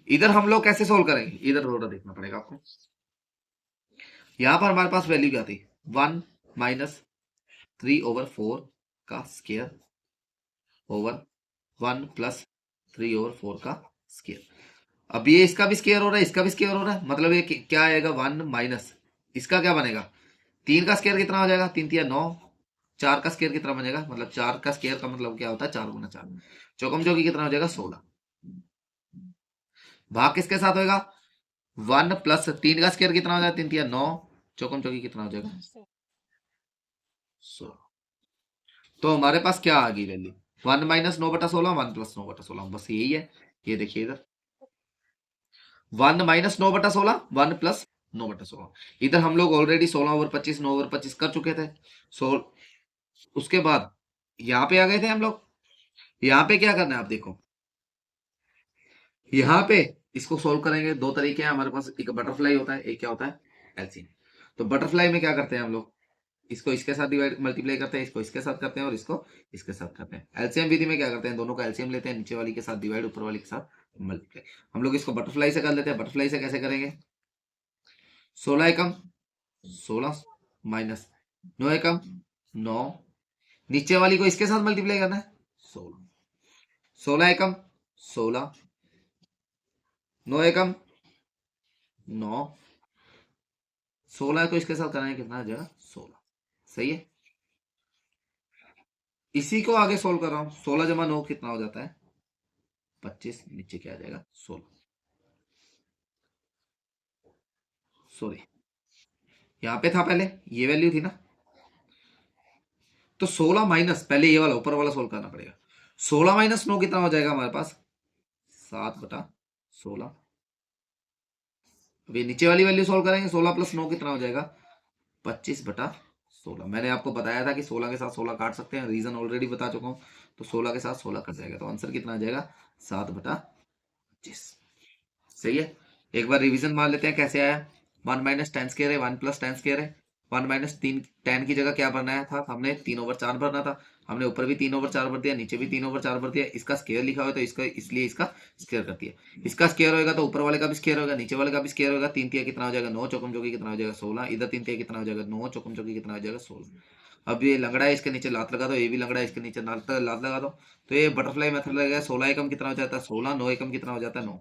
इधर हम लोग कैसे सोल्व करेंगे, इधर थोड़ा देखना पड़ेगा आपको। यहां पर हमारे पास वैल्यू क्या थी, 1 माइनस 3/4 का स्क्वायर ओवर 1 प्लस 3/4 का स्क्वायर। अब ये इसका भी स्क्वायर हो रहा है, इसका भी स्क्वायर हो रहा है, मतलब ये क्या आएगा 1 माइनस इसका क्या बनेगा 3 का स्क्वायर कितना हो जाएगा 3 3 9, 4 का स्क्वायर कितना बनेगा, मतलब 4 का स्क्वायर का मतलब क्या होता है 4 गुना 4, चौकम चौकी कितना हो जाएगा 16। भाग किसके साथ होगा 1 प्लस 3 का स्क्वायर कितना हो जाएगा 3 3 9, चौकम चौकी कितना हो जाएगा 16। तो हमारे पास क्या आ गई वैल्यू 1 माइनस 9/16, 1 प्लस 9/16, बस यही है। ये देखिए इधर 1 माइनस 9/16, 1 प्लस 9/16। इधर हम लोग ऑलरेडी 16/25 9/25 कर चुके थे। सो उसके बाद यहाँ पे आ गए थे हम लोग। यहाँ पे क्या करना है आप देखो, यहाँ पे इसको सोल्व करेंगे, दो तरीके हैं हमारे पास, एक बटरफ्लाई होता है, एक क्या होता है एलसीएम। तो बटरफ्लाई में क्या करते हैं हम लोग, इसको इसके साथ डिवाइड मल्टीप्लाई करते हैं, इसको इसके साथ करते हैं और इसको इसके साथ करते हैं। एलसीएम विधि में क्या करते हैं, दोनों का एलसीएम लेते हैं, नीचे वाली के साथ डिवाइड, ऊपर वाली के साथ मल्टीप्लाई। हम लोग इसको बटरफ्लाई से कर लेते हैं। बटरफ्लाई से कैसे करेंगे, 16 एकम 16 माइनस 9 एकम 9, नीचे वाली को इसके साथ मल्टीप्लाई करना है 16, 16 एकम 16, 9 एकम 9, 16 को इसके साथ कराएंगे कितना आ जाएगा 16। सही है, इसी को आगे सोल्व कर रहा हूं, 16 जमा 9 कितना हो जाता है 25, नीचे क्या आ जाएगा 16, सॉरी यहां पे था पहले ये वैल्यू थी ना, तो 16 माइनस पहले ये वाला ऊपर वाला सोल्व करना पड़ेगा। 16 माइनस 9 कितना हो जाएगा हमारे पास 7/16। अभी नीचे वाली वैल्यू सोल्व करेंगे, 16 प्लस 9 कितना हो जाएगा 25/16। मैंने आपको बताया था कि 16 के साथ 16 काट सकते हैं, रीजन ऑलरेडी बता चुका हूं, तो 16 के साथ 16 कट जाएगा, तो आंसर कितना आ जाएगा 7/25। सही है, एक बार रिवीजन मार लेते हैं कैसे आया। 1 माइनस टेन स्क्वायर है, 1 प्लस टेन स्क्वायर है, 1 माइनस 3 टेन की जगह क्या भरना था, हमने 3/4 भरना था, हमने ऊपर भी 3/4 भर दिया, नीचे भी 3/4 भर दिया। इसका स्क्वायर लिखा हुआ है तो इसका इसलिए इसका स्क्वायर कर दिया। इसका स्क्वायर होगा तो ऊपर वाले का भी स्क्वायर होगा, नीचे वाले का भी स्क्वायर होगा। 3 3 कितना हो जाएगा 9, चौकम चौकी कितना हो जाएगा 16, इधर 3 3 कितना हो जाएगा 9, चौकम चौकी कितना हो जाएगा 16। अब ये लंगड़ा है, इसके नीचे लात लगा दो, ये भी लंगड़ा है, इसके नीचे लात लगा दो, तो ये बटरफ्लाई मेथड लगेगा। 16 एकम कितना हो जाता है 16, 9 एकम कितना हो जाता है 9।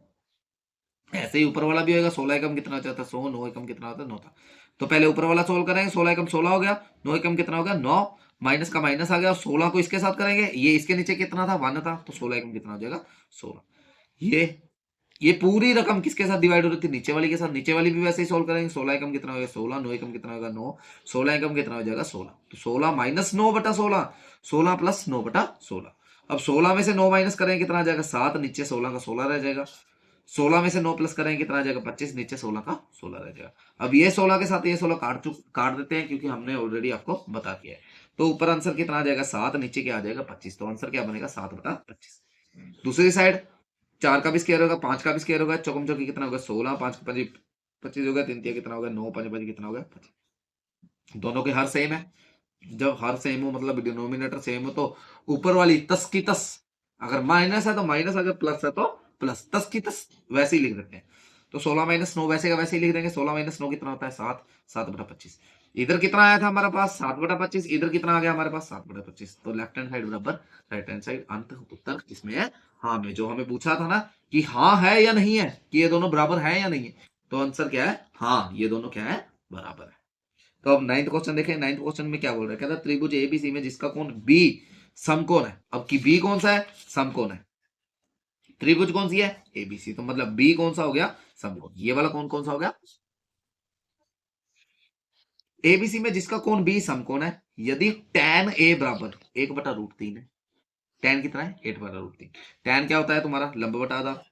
ऐसे ही ऊपर वाला भी होगा, 16 एकम कितना हो जाता है 100, 9 एकम कितना होता है 9 था। तो पहले ऊपर वाला सोल्व करेंगे, 16 एकम 16 हो गया, 9 एकम कितना हो गया 9, माइनस का माइनस आ गया, और 16 को इसके साथ करेंगे, ये इसके नीचे कितना था 1 था, तो 16 एकम कितना हो जाएगा 16। ये ये पूरी रकम किसके साथ डिवाइड हो रही थी, नीचे वाली के साथ। नीचे वाली भी वैसे ही सोल्व करेंगे। 16 एकम कितना हो गया 16, 9 एकम कितना होगा 9, 16 एकम कितना हो जाएगा 16। तो 16 माइनस 9 बटा 16, 16 प्लस 9 बटा 16। अब 16 में से 9 माइनस करेंगे कितना आ जाएगा 7, नीचे 16 का 16 रह जाएगा। 16 में से 9 प्लस करेंगे कितना आ जाएगा 25, नीचे 16 का 16 रह जाएगा। अब ये 16 के साथ ये 16 काट देते हैं, क्योंकि हमने ऑलरेडी आपको बता दिया है। तो ऊपर आंसर कितना आ जाएगा 7, नीचे क्या आ जाएगा 25। तो आंसर क्या बनेगा 7 बटा 25। दूसरी साइड 4 का भी स्क्वायर होगा, 5 का भी स्क्वायर होगा, चौकम चौकी कितना होगा 16, 5 का 25 होगा, 3 कितना होगा 9, 5 5 कितना होगा 25। दोनों के हर सेम है। जब हर सेम हो मतलब डिनोमिनेटर सेम हो, तो ऊपर वाली तस की तस, अगर माइनस है तो माइनस, अगर प्लस है तो प्लस, तस की तस वैसे ही लिख देते हैं। तो 16 माइनस 9 वैसे का वैसे ही लिख देंगे। 16 माइनस 9 कितना होता है 7, 7 बटा 25। इधर कितना आया था हमारे पास 7 बटा 25, इधर कितना आ गया हमारे पास 7 बटा 25। तो लेफ्ट हैंड साइड बराबर राइट हैंड साइड। अंत उत्तर किसमें है, हाँ में। जो हमें पूछा था ना कि हाँ है या नहीं है, कि ये दोनों बराबर है या नहीं है, तो आंसर क्या है, हाँ ये दोनों क्या है, बराबर है। तो अब 9th क्वेश्चन देखें। 9th क्वेश्चन में क्या बोल रहा है, कहता है त्रिभुज एबीसी में जिसका कोण बी समकोण है। अब की बी कौन सा है, समकोण है। त्रिभुज कौन सी है, एबीसी, तो मतलब बी कौन सा हो गया, समकोण। ये वाला कौन कौन सा हो गया, एबीसी में जिसका कोण बी समकोण है, यदि tan ए बराबर 1/√3 है। tan कितना है 8/√3। tan क्या होता है तुम्हारा लंब बटा आधार।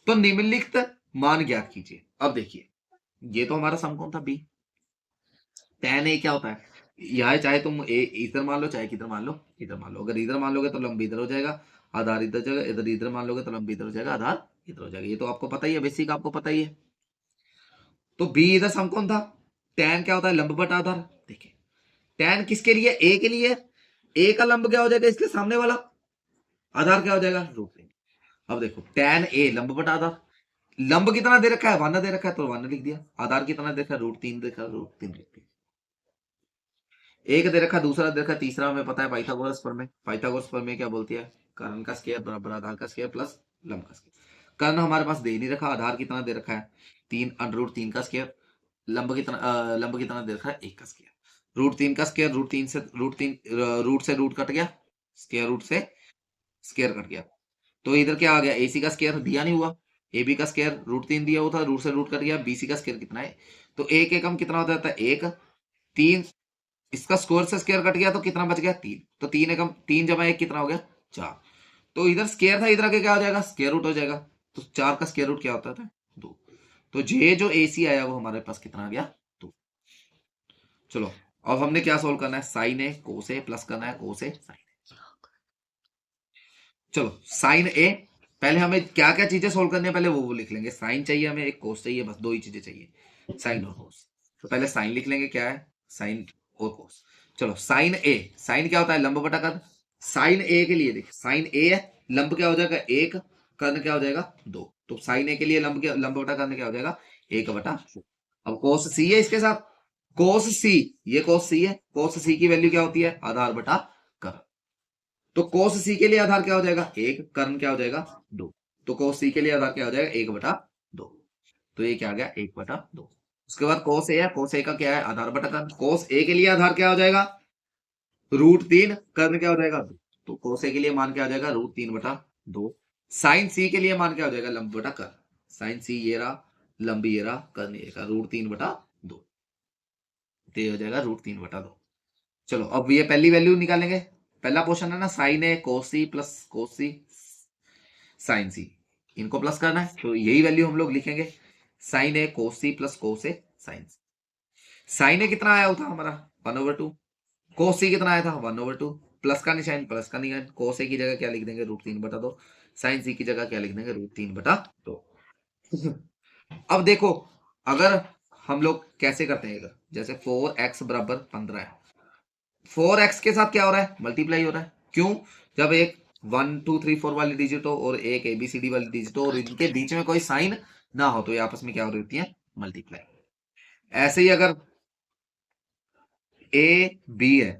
तो निम्नलिखित मान ज्ञात कीजिए। अब देखिए ये तो हमारा समकोण था बी। tan ए क्या होता है, यह चाहे तुम ए इधर मान लो, चाहे किधर मान लो, इधर मान लो। अगर इधर मान लोगे तो लंब इधर हो जाएगा, आधार इधर जाएगा। इधर इधर मान लोगे तो लंब इधर हो जाएगा, आधार इधर हो जाएगा। ये तो आपको पता ही है, बेसिक आपको पता ही है। तो बी इधर समकोण था। tan क्या होता है लंब बटा आधार। देखिए tan किसके लिए, ए के लिए। ए का लंब क्या हो जाएगा, इसके सामने वाला। आधार क्या हो जाएगा √3। अब देखो tan ए लंब बटा आधार। लंब कितना दे रखा है 1 दे रखा है, तो 1 लिख दिया। आधार कितना दे रखा है √3 दे रखा है, √3 लिख दिया। एक दे रखा, दूसरा दे रखा, तीसरा हमें पता है पाइथागोरस प्रमेय। पाइथागोरस प्रमेय क्या बोलती है, कर्ण का स्क्वायर बराबर आधार का स्क्वायर प्लस लंब का स्क्वायर। कर्ण हमारे पास दे नहीं रखा, आधार कितना दे रखा है 3 √3 का स्क्वायर। लंब कितना दे रखा है 1 का स्क्वायर। √3 का स्क्वायर, रूट से रूट कट गया, स्क्वायर रूट से स्क्वायर कट गया। तो इधर क्या आ गया, एसी का स्क्वायर दिया नहीं हुआ, ए बी का स्क्वायर √3 दिया हुआ था, रूट से रूट कट गया। बीसी का स्क्वायर कितना है, तो एक एकम कितना होता है 1, 3, इसका स्क्वायर से स्क्वायर कट गया तो कितना बच गया 3। तो 3 एकम 3 जमा 1 कितना हो गया 4। तो इधर स्क्वायर था, इधर आके क्या हो जाएगा स्क्वायर रूट हो जाएगा। तो 4 का स्क्वायर रूट क्या होता था 2। तो ये जो एसी आया वो हमारे पास कितना आ गया 2। चलो अब हमने क्या सोल्व करना है, साइन ए कोस ए प्लस करना है कोस ए साइन ए। चलो साइन ए, पहले हमें क्या क्या चीजें सोल्व करनी है पहले वो लिख लेंगे। साइन चाहिए हमें, एक कोस चाहिए, बस 2 ही चीजें चाहिए, साइन और कोस। तो पहले साइन लिख लेंगे, क्या है साइन और कोस। चलो साइन ए, साइन क्या होता है लंब बटा कर्ण। साइन ए के लिए देख, साइन ए है, लंब क्या हो जाएगा 1, कर्ण क्या हो जाएगा 2। तो साइन ए के लिए लंब बटा कर्ण क्या हो जाएगा 1/2। अब कोस सी है इसके साथ, कोस सी, ये कोस सी है, कोस सी की वैल्यू क्या होती है आधार बटा कर्ण। तो कोस सी के लिए आधार क्या हो जाएगा 1, कर्ण क्या हो जाएगा 2। तो कोस सी के लिए आधार क्या हो जाएगा 1/2। तो ये क्या आ गया 1/2। उसके बाद कोस ए है, कोस ए का क्या है आधार बटा कर्ण। कोस ए के लिए आधार क्या हो जाएगा √3, कर्ण क्या हो जाएगा 2। तो कोस ए के लिए मान क्या आ जाएगा √3/2। साइन सी के लिए मान क्या हो जाएगा लंब बटा कर्ण। साइन सी ये रहा, लंब ये रहा, कर्ण ये का √3/2। तो ये हो जाएगा √3/2। चलो अब ये पहली वैल्यू निकालेंगे। पहला पोर्शन है ना साइन ए कोस सी प्लस कोस सी साइन सी, इनको प्लस करना है, तो यही वैल्यू हम लोग लिखेंगे। साइन ए कोस सी प्लस कोस ए साइन सी। साइन ए कितना आया था हमारा 1/2, कोस सी कितना आया था 1/2। प्लस का निशान, प्लस का निशान। कोस ए की जगह क्या लिख देंगे √3/2, साइन सी की जगह क्या लिख देंगे √3/2। अब देखो अगर हम लोग कैसे करते हैं, अगर जैसे 4x बराबर 15 है, 4x के साथ क्या हो रहा है मल्टीप्लाई हो रहा है। क्यों, जब एक 1 2 3 4 वाली डिजिट हो और एक ABCD वाली डिजिट हो और इनके बीच में कोई साइन ना हो, तो ये आपस में क्या हो रही होती है मल्टीप्लाई। ऐसे ही अगर AB है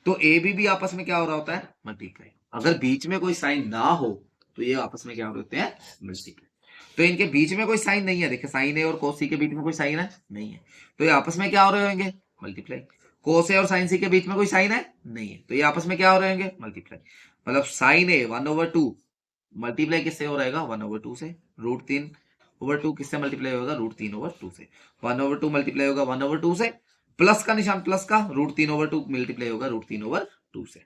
तो AB भी आपस में क्या हो रहा होता है मल्टीप्लाई। अगर बीच में कोई साइन ना हो तो ये आपस में क्या हो रहे होते हैं मल्टीप्लाई। तो इनके बीच में कोई साइन नहीं है, देखिए साइन ए और कोस सी के बीच में कोई साइन है नहीं है, तो ये आपस में क्या हो रहे होंगे मल्टीप्लाई। कोस ए और साइन सी के बीच में कोई साइन है नहीं है, तो ये आपस में क्या हो रहे होंगे मल्टीप्लाई। मतलब साइन ए 1/2 मल्टीप्लाई किससे हो रहेगा 1/2 से। √3/2 किससे मल्टीप्लाई होगा √3/2 से। 1/2 मल्टीप्लाई होगा 1/2 से, प्लस का निशान प्लस का, √3/2 मल्टीप्लाई होगा √3/2 से।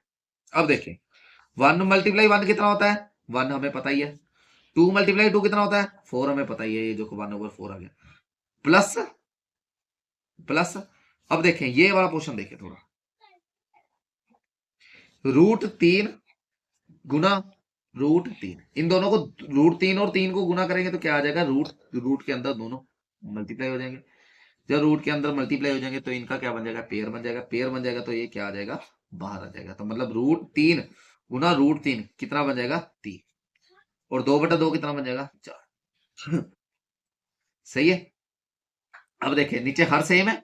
अब देखें 1 मल्टीप्लाई 1 कितना होता है 1 हमें पता ही है। 2 मल्टीप्लाई 2 कितना होता है 4 हमें पता ही है, ये जो 1/4 आ गया। प्लस प्लस अब देखें ये वाला पोर्शन देखें थोड़ा, √3 गुना √3, इन दोनों को √3 और 3 को गुना करेंगे तो क्या आ जाएगा रूट के अंदर दोनों मल्टीप्लाई हो जाएंगे। जब रूट के अंदर मल्टीप्लाई हो जाएंगे तो इनका क्या बन जाएगा पेयर बन जाएगा। पेयर बन जाएगा तो ये क्या आ जाएगा बाहर आ जाएगा। तो मतलब √3 गुना √3 कितना बन जाएगा 3, और 2/2 कितना बन जाएगा 4। सही है। अब देखिए नीचे हर सेम है,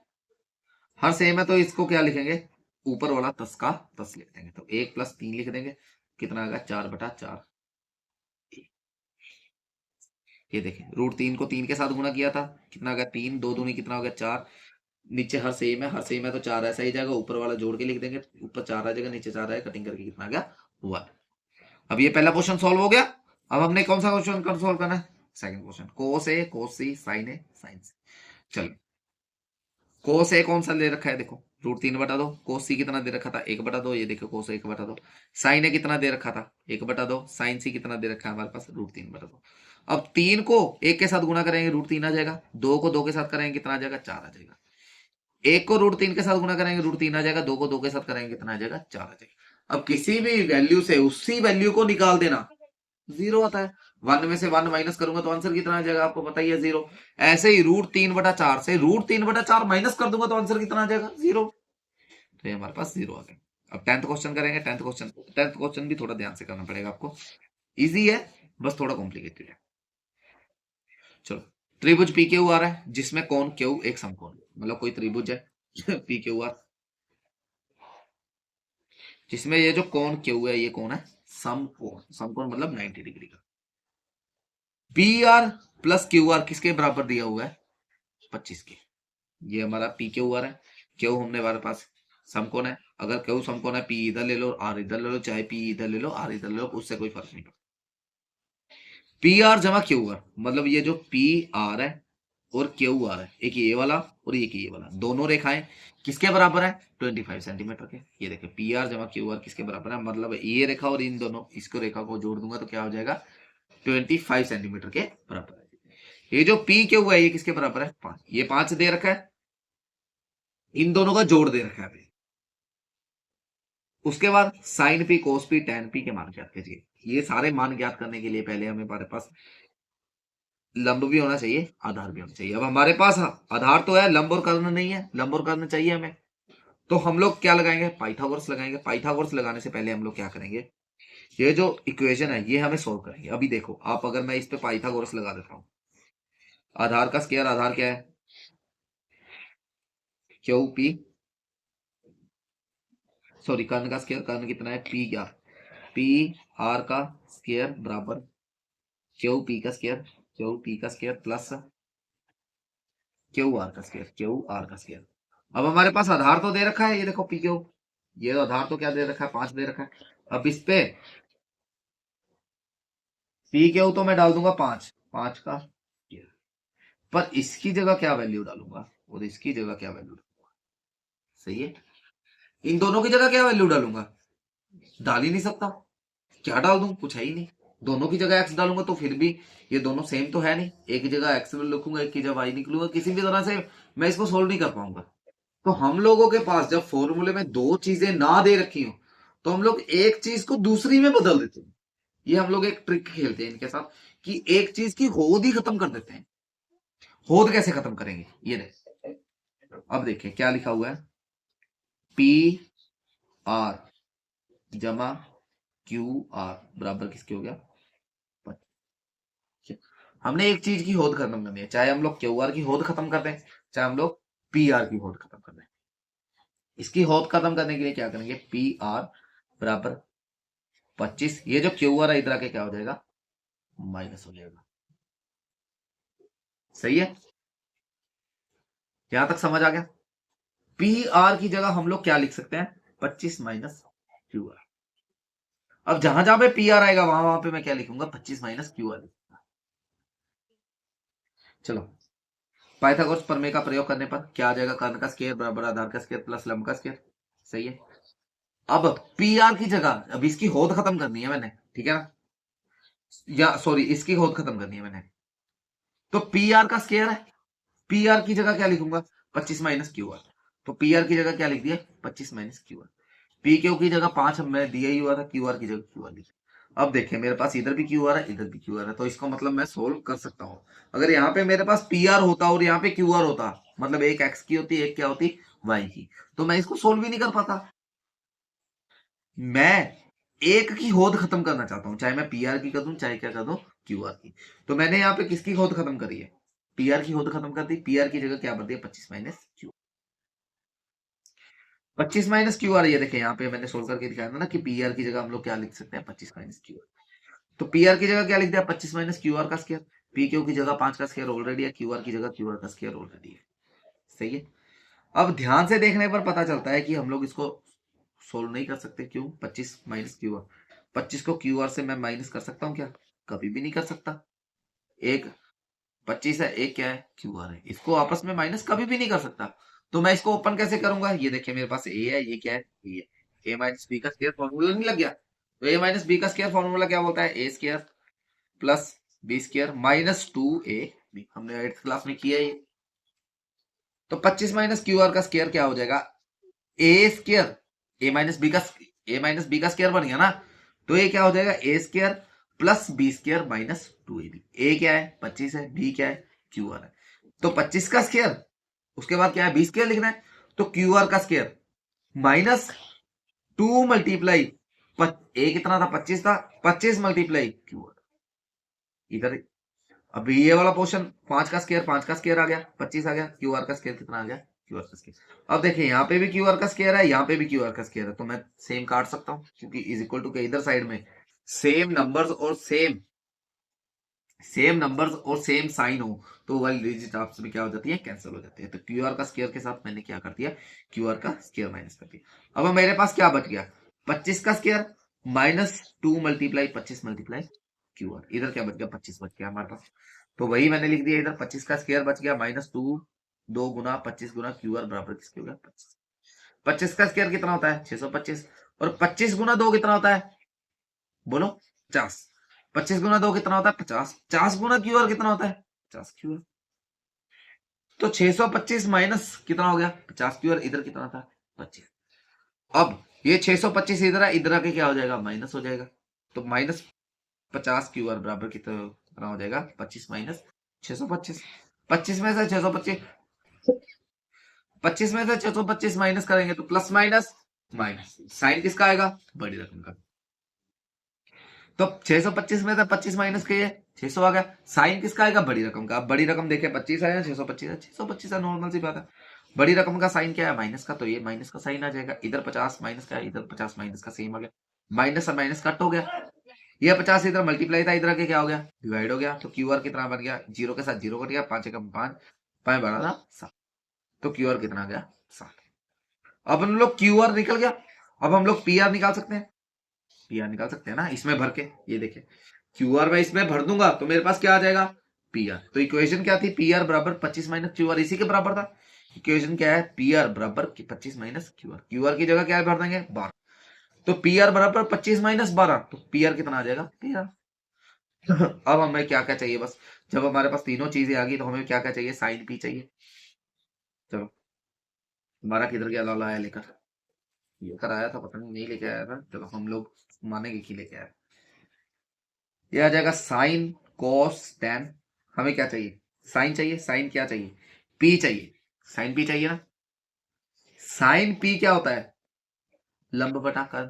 हर सेम है तो इसको क्या लिखेंगे ऊपर वाला 10 का 10 लिख देंगे। तो 1 + 3 लिख देंगे, कितना आएगा 4/4। ये देखें √3 को 3 के साथ गुना किया था, कितना आ गया 3, 2 दूनी कितना हो गया 4। नीचे हर सेम है, हर सेम है तो 4 ऐसा ही जाएगा, ऊपर वाला जोड़ के लिख देंगे, ऊपर 4 आ जाएगा नीचे 4 आएगा, कटिंग करके कितना आ गया 1। अब ये पहला क्वेश्चन सॉल्व हो गया। अब हमने कौन सा क्वेश्चन सॉल्व करना है सेकंड क्वेश्चन। कोस ए कोस सी साइन ए साइन सी। चलो कोस ए कौन सा दे रखा है देखो √3/2। कोस सी कितना दे रखा था 1/2, ये देखो कोस 1/2। साइन ए कितना दे रखा था 1/2। साइन सी कितना दे रखा है हमारे पास √3/2। अब 3 को 1 के साथ गुना करेंगे √3 आ जाएगा, 2 को 2 के साथ करेंगे कितना आ जाएगा 4 आ जाएगा। 1 को √3 के साथ गुना करेंगे √3 आ जाएगा, 2 को 2 के साथ करेंगे कितना आ जाएगा 4 आ जाएगा। अब किसी भी वैल्यू से उसी वैल्यू को निकाल देना, 0 आता है। 1 में से 1 माइनस करूंगा तो आंसर कितना आ जाएगा आपको पता ही है 0। ऐसे ही √3/4 से √3/4 माइनस कर दूंगा तो आंसर कितना आ जाएगा 0। तो ये हमारे पास 0 आ गया। अब 10th क्वेश्चन करेंगे। 10th क्वेश्चन भी थोड़ा ध्यान से करना पड़ेगा आपको, इजी है बस थोड़ा कॉम्प्लिकेटेड है। चलो त्रिभुज पी क्यू आर है जिसमें कोण क्यू एक समकोण, मतलब कोई त्रिभुज है पी क्यू आर जिसमें ये जो कोण क्यू है ये कौन है समकोण। समकोण मतलब 90 डिग्री का। P R plus Q R किसके बराबर दिया हुआ है 25 के। ये हमारा पी क्यू आर है, क्यू हमने हमारे पास समकोण है। अगर क्यू समकोण है पी इधर ले लो आर इधर ले लो, चाहे पी इधर ले लो आर इधर ले लो, उससे कोई फर्क नहीं पड़ता। पी आर जमा क्यू आर मतलब ये जो पी आर है और क्यू आर है, एक ये वाला और एक ये वाला, दोनों रेखाएं किसके बराबर है 25 सेंटीमीटर के। ये देखिए पी आर जमा क्यू आर किसके बराबर है, मतलब ये रेखा और इन दोनों इसको रेखा को जोड़ दूंगा तो क्या हो जाएगा 25 सेंटीमीटर के बराबर है। ये जो पी क्यू है ये किसके बराबर है 5, ये 5 दे रखा है, इन दोनों का जोड़ दे रखा है। उसके बाद sign P cos P ten P के मान ज्ञात कीजिए। ये सारे मान ज्ञात करने के लिए पहले हमें हमारे पास लंब भी होना चाहिए आधार भी होना चाहिए। अब हमारे पास आधार तो है, लंब और कर्ण नहीं है, लंब और कर्ण चाहिए हमें। तो हम लोग क्या लगाएंगे पाइथागोरस लगाएंगे। पाइथागोरस लगाने से पहले हम लोग क्या करेंगे, ये जो इक्वेशन है ये हमें सोल्व करेंगे। अभी देखो आप अगर मैं इस पे पाइथागोरस लगा देता हूं, आधार का स्क्वायर आधार क्या है क्यू पी, सॉरी कर्ण का स्क्वायर कर्ण कितना है पी क्या पी आर का स्क्वायर बराबर क्यू पी का स्क्वायर क्यू पी का स्क्वायर प्लस क्यू आर का स्क्वायर क्यू आर का स्क्वायर। अब हमारे पास आधार तो दे रखा है, ये देखो पी क्यू, ये आधार तो क्या दे रखा है 5 दे रखा है। अब इस पे पी क्यू तो मैं डाल दूंगा 5 5 का square। पर इसकी जगह क्या वैल्यू डालूंगा और इसकी जगह क्या वैल्यू डालूंगा, सही है। इन दोनों की जगह क्या वैल्यू डालूंगा डाल ही नहीं सकता, क्या डाल दूं कुछ है ही नहीं। दोनों की जगह एक्स डालूंगा तो फिर भी ये दोनों सेम तो है नहीं, एक जगह एक्स लिखूंगा एक की जगह वाई निकलूंगा, किसी भी तरह से मैं इसको सोल्व नहीं कर पाऊंगा। तो हम लोगों के पास जब फॉर्मूले में दो चीजें ना दे रखी हो तो हम लोग एक चीज को दूसरी में बदल देते हैं। ये हम लोग एक ट्रिक खेलते हैं इनके साथ कि एक चीज की होद ही खत्म कर देते हैं। होद कैसे खत्म करेंगे ये देख, अब देखिए क्या लिखा हुआ है पी आर जमा क्यू आर बराबर किसके हो गया, हमने एक चीज की होद खत्म करनी है, चाहे हम लोग क्यू आर की होद खत्म कर दें चाहे हम लोग पी आर की होद खत्म कर दें। इसकी होद खत्म करने के लिए क्या करेंगे पी आर बराबर 25, ये जो क्यू आर है इधर आके क्या हो जाएगा माइनस हो जाएगा। सही है, यहां तक समझ आ गया। पी आर की जगह हम लोग क्या लिख सकते हैं 25 माइनस क्यू आर। अब जहां जहां पे पी आर आएगा वहां वहां पे मैं क्या लिखूंगा, 25 माइनस क्यू आर। चलो, पाइथागोरस प्रमेय का प्रयोग करने पर क्या आ जाएगा, कर्ण का स्क्वायर बराबर आधार का स्क्वायर प्लस लंब का स्क्वायर। सही है। अब पी आर की जगह अब इसकी होद खत्म करनी है मैंने, ठीक है ना, या सॉरी इसकी होद खत्म करनी है मैंने। तो पी आर का स्क्वायर है, पी आर की जगह क्या लिखूंगा, 25 माइनस क्यू आर। तो पी आर की जगह क्या लिख दिया, 25 minus Q are. P Q की जगह 5 मैं दिया ही हुआ था, क्यू आर की जगह क्यू आर लिखा। अब देखिए मेरे पास इधर भी क्यू आर है, इधर भी क्यू आर है, तो इसको मतलब मैं सोल्व कर सकता हूँ। अगर यहाँ पे मेरे पास पी आर होता और यहाँ पे क्यू आर होता, मतलब एक एक्स की होती एक क्या होती, वाई की, तो मैं इसको सोल्व ही नहीं कर पाता। मैं एक की होद खत्म करना चाहता हूं, चाहे मैं पीआर की कर दूं चाहे क्या कर दूं, क्यूआर की। तो मैंने यहाँ पे किसकी होद खत्म करी है, पीआर की होद खत्म कर दी। पीआर की जगह क्या बढ़ दिया, 25 minus Q. 25 minus Q are, ये देखे यहाँ पे मैंने सोल्व करके दिखाया था ना कि पीआर की जगह हम लोग क्या लिख सकते हैं, 25 माइनस क्यू आर। तो पीआर की जगह क्या लिख दिया, 25 माइनस क्यू आर का स्क्वायर। पी क्यू की जगह 5 का स्क्वायर ऑलरेडी है, क्यू आर की जगह क्यू आर का स्क्वायर ऑलरेडी है। सही है। अब ध्यान से देखने पर पता चलता है कि हम लोग इसको सोल्व नहीं कर सकते। क्यों, 25 माइनस क्यू आर, 25 को क्यू आर से मैं माइनस कर सकता हूँ क्या, कभी भी नहीं कर सकता। एक 25 है, एक क्या है, क्यू आर है, इसको आपस में माइनस कभी भी नहीं कर सकता। तो मैं इसको ओपन कैसे करूंगा, ये देखिए मेरे पास ए है, ये क्या है, ए माइनस बी का स्क्वायर फॉर्मूला नहीं लग गया। तो ए माइनस बी का स्क्वायर फॉर्मूला क्या बोलता है, A square plus B square minus 2 A B, हमने 8th क्लास में किया है ये। तो 25 माइनस क्यू आर का स्क्वायर क्या हो जाएगा, A square, A minus B का, ए माइनस बी का स्क्वायर बन गया ना। तो ये क्या हो जाएगा, A square plus B square minus 2ab। A क्या है, 25 है, बी क्या है, क्यू आर है। तो 25 का स्क्वायर, उसके बाद क्या है, बी स्क्वायर लिखना है। तो क्यू आर का स्क्वायर माइनस 2 मल्टीप्लाई, ए कितना था, 25 था, 25 मल्टीप्लाई क्यू आर। इधर अब ये वाला पोर्शन 5 का स्क्वायर, 5 का स्क्वायर आ गया, 25 आ गया, क्यू आर का स्क्वायर कितना आ गया, क्यू आर का स्क्वायर। अब देखिए यहाँ पे भी क्यू आर का स्क्वायर है, यहाँ पे भी क्यू आर का स्क्वायर है, तो मैं सेम काट सकता हूँ क्योंकि इज इक्वल टू के इधर साइड में सेम नंबर्स और सेम नंबर्स और सेम साइन हो तो वाली डिजिट आपस में क्या हो जाती है, कैंसिल हो जाती है। तो क्यू आर का स्क्वायर के साथ मैंने क्या कर दिया, क्यू आर का स्क्वायर माइनस कर दिया। अब मेरे पास क्या बच गया, 25 का square minus 2 multiply 25 multiply Q R. इधर क्या बच गया, 25 बच गया हमारे पास। तो वही मैंने लिख दिया इधर, 25 का स्क्वायर बच गया माइनस 2, 2 गुना 25 गुना क्यू आर बराबर किसके हो गया, 25। 25 का स्क्वायर कितना होता है, 625। और 25 गुना 2 कितना होता है, बोलो, 50। 25 गुना 2 कितना होता है, 50। 50 गुना क्यू आर कितना होता है, 50 क्यू आर। तो 625 माइनस कितना हो गया, 50 क्यू आर। इधर कितना था, 25। अब ये 625 इधर है, इधर आके क्या हो जाएगा, माइनस हो जाएगा। तो माइनस 50 क्यू आर बराबर कितना हो जाएगा, 25 माइनस 625। 25 में से 625, 25 में से 625 माइनस करेंगे तो प्लस माइनस माइनस, साइन किसका आएगा, बड़ी रकम का। तो 625 में से 25 माइनस किए, 600 आ गया। साइन किसका आएगा, बड़ी रकम का। अब बड़ी रकम देखे, 25 आया, 625 है, 625 है, नॉर्मल सी बात है। बड़ी रकम का साइन क्या है, माइनस का, तो ये माइनस का साइन आ जाएगा। इधर 50 माइनस का है, इधर 50 माइनस का सेम आ गया। माइनस और माइनस कट हो गया। ये 50 इधर मल्टीप्लाई था, इधर आके क्या हो गया, डिवाइड हो गया। तो क्यू आर कितना बन गया, जीरो के साथ जीरो कट गया, 5 एकम 5, 5 12 7। तो क्यू आर कितना आ गया, 7। अब हम लोग क्यू आर निकल गया। अब हम लोग पी आर निकाल सकते हैं, पी आर निकाल सकते हैं ना इसमें भर के। ये देखिए क्यू आर मैं इसमें भर दूंगा तो मेरे पास क्या आ जाएगा, पी आर। तो इक्वेशन क्या थी, पी आर बराबर 25 माइनस क्यू आर, इसी के बराबर था। इक्वेशन क्या है, पी आर बराबर 25 minus Q are. Q R की जगह क्या भर देंगे, 12। तो पी आर बराबर 25 माइनस 12, तो पी आर कितना आ जाएगा, पी आर। अब हमें क्या क्या चाहिए, बस जब हमारे पास तीनों चीजें आ गई तो हमें क्या क्या चाहिए, साइन पी चाहिए। चलो, हमारा किधर गया लौला आया लेकर, लेकर आया था, पता नहीं लेके आया था। चलो हम लोग मानेंगे कि लेके आया। ये आ जाएगा साइन कॉस टेन। हमें क्या चाहिए, साइन चाहिए। साइन क्या चाहिए, पी चाहिए। साइन पी चाहिए ना। साइन पी क्या होता है, लंब बटा कर्ण।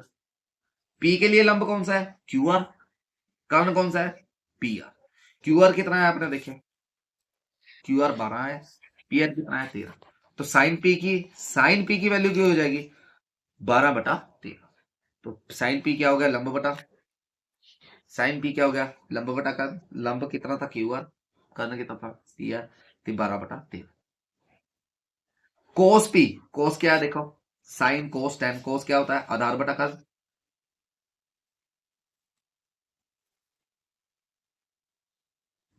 पी के लिए लंब कौन सा है, क्यू आर। कर्ण कौन सा है, पी आर। क्यू आर कितना है आपने देखे, क्यू आर 12 है, पी आर कितना है, 13। तो साइन पी की वैल्यू क्या हो जाएगी, 12/13। तो साइन पी क्या हो गया, लंब बटा, साइन पी क्या हो गया, लंब बटा कर्ण। लंब कितना था, क्यू आर। कर्ण कितना था, पी आर। 12/13। कोस पी, कोस क्या है देखो, साइन कोस टेन। कोस क्या होता है, आधार बटा कर्ण।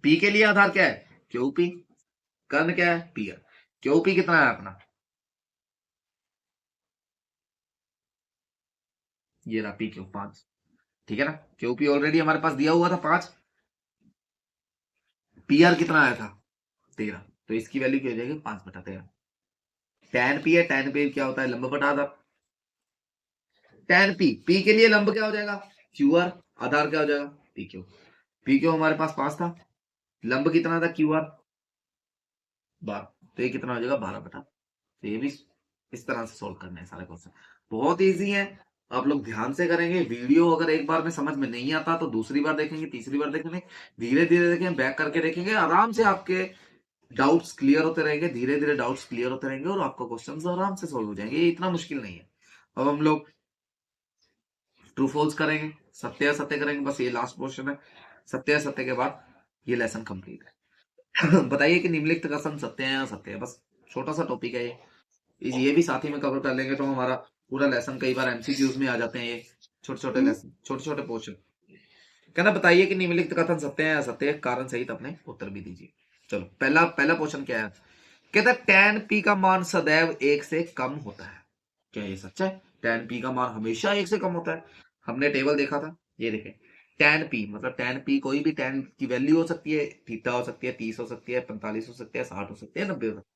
पी के लिए आधार क्या है? Q P. कर्ण क्या है? P R. क्यू पी कितना है अपना? ये रहा पी क्यू 5। ठीक है ना? क्यू पी ऑलरेडी हमारे पास दिया हुआ था 5। पी आर कितना आया था? 13। तो इसकी वैल्यू क्या हो जाएगी? 5/13। टैन पी है, टैन पी क्या होता है? लंब बटा आधार। टैन पी, पी के लिए लंब क्या हो जाएगा? Q R. आधार क्या हो जाएगा? P Q. पी क्यू हमारे पास 5 था, लंब कितना था? Q R 12। तो ये कितना हो जाएगा? 12/। तो ये भी इस तरह से सोल्व करने हैं सारे क्वेश्चन। बहुत इजी है, आप लोग ध्यान से करेंगे। वीडियो अगर एक बार में समझ में नहीं आता तो दूसरी बार देखेंगे, तीसरी बार देखेंगे, धीरे धीरे देखेंगे, बैक करके देखेंगे, आराम से आपके डाउट्स क्लियर होते रहेंगे। धीरे धीरे डाउट्स क्लियर होते रहेंगे और आपका क्वेश्चन आराम से सोल्व हो जाएंगे। ये इतना मुश्किल नहीं है। अब हम लोग ट्रू फॉल्स करेंगे, सत्य असत्य करेंगे। बस ये लास्ट क्वेश्चन है। सत्य असत्य के बाद ये लेसन कंप्लीट है। बताइए कि निम्नलिखित कथन सत्य है या असत्य है। बस छोटा सा टॉपिक है ये भी साथ ही में कवर कर लेंगे तो हमारा पूरा लेसन। कई बार एमसीक्यूज में आ जाते हैं ये छोटे छोटे लेसन, छोटे छोटे पोर्शन। कहना बताइए कि निम्नलिखित कथन सत्य है या असत्य है, कारण सहित अपने उत्तर भी दीजिए। चलो पहला पहला क्वेश्चन क्या है? कहता है tan p का मान सदैव 1 से कम होता है। क्या ये सच है? tan p का मान हमेशा 1 से कम होता है। हमने टेबल देखा था, ये देखें। tan p मतलब tan p कोई भी tan की वैल्यू हो सकती है। थीटा हो सकती है, 30 हो सकती है, 45 हो सकती है, 60 हो सकती है, 90 हो सकती है।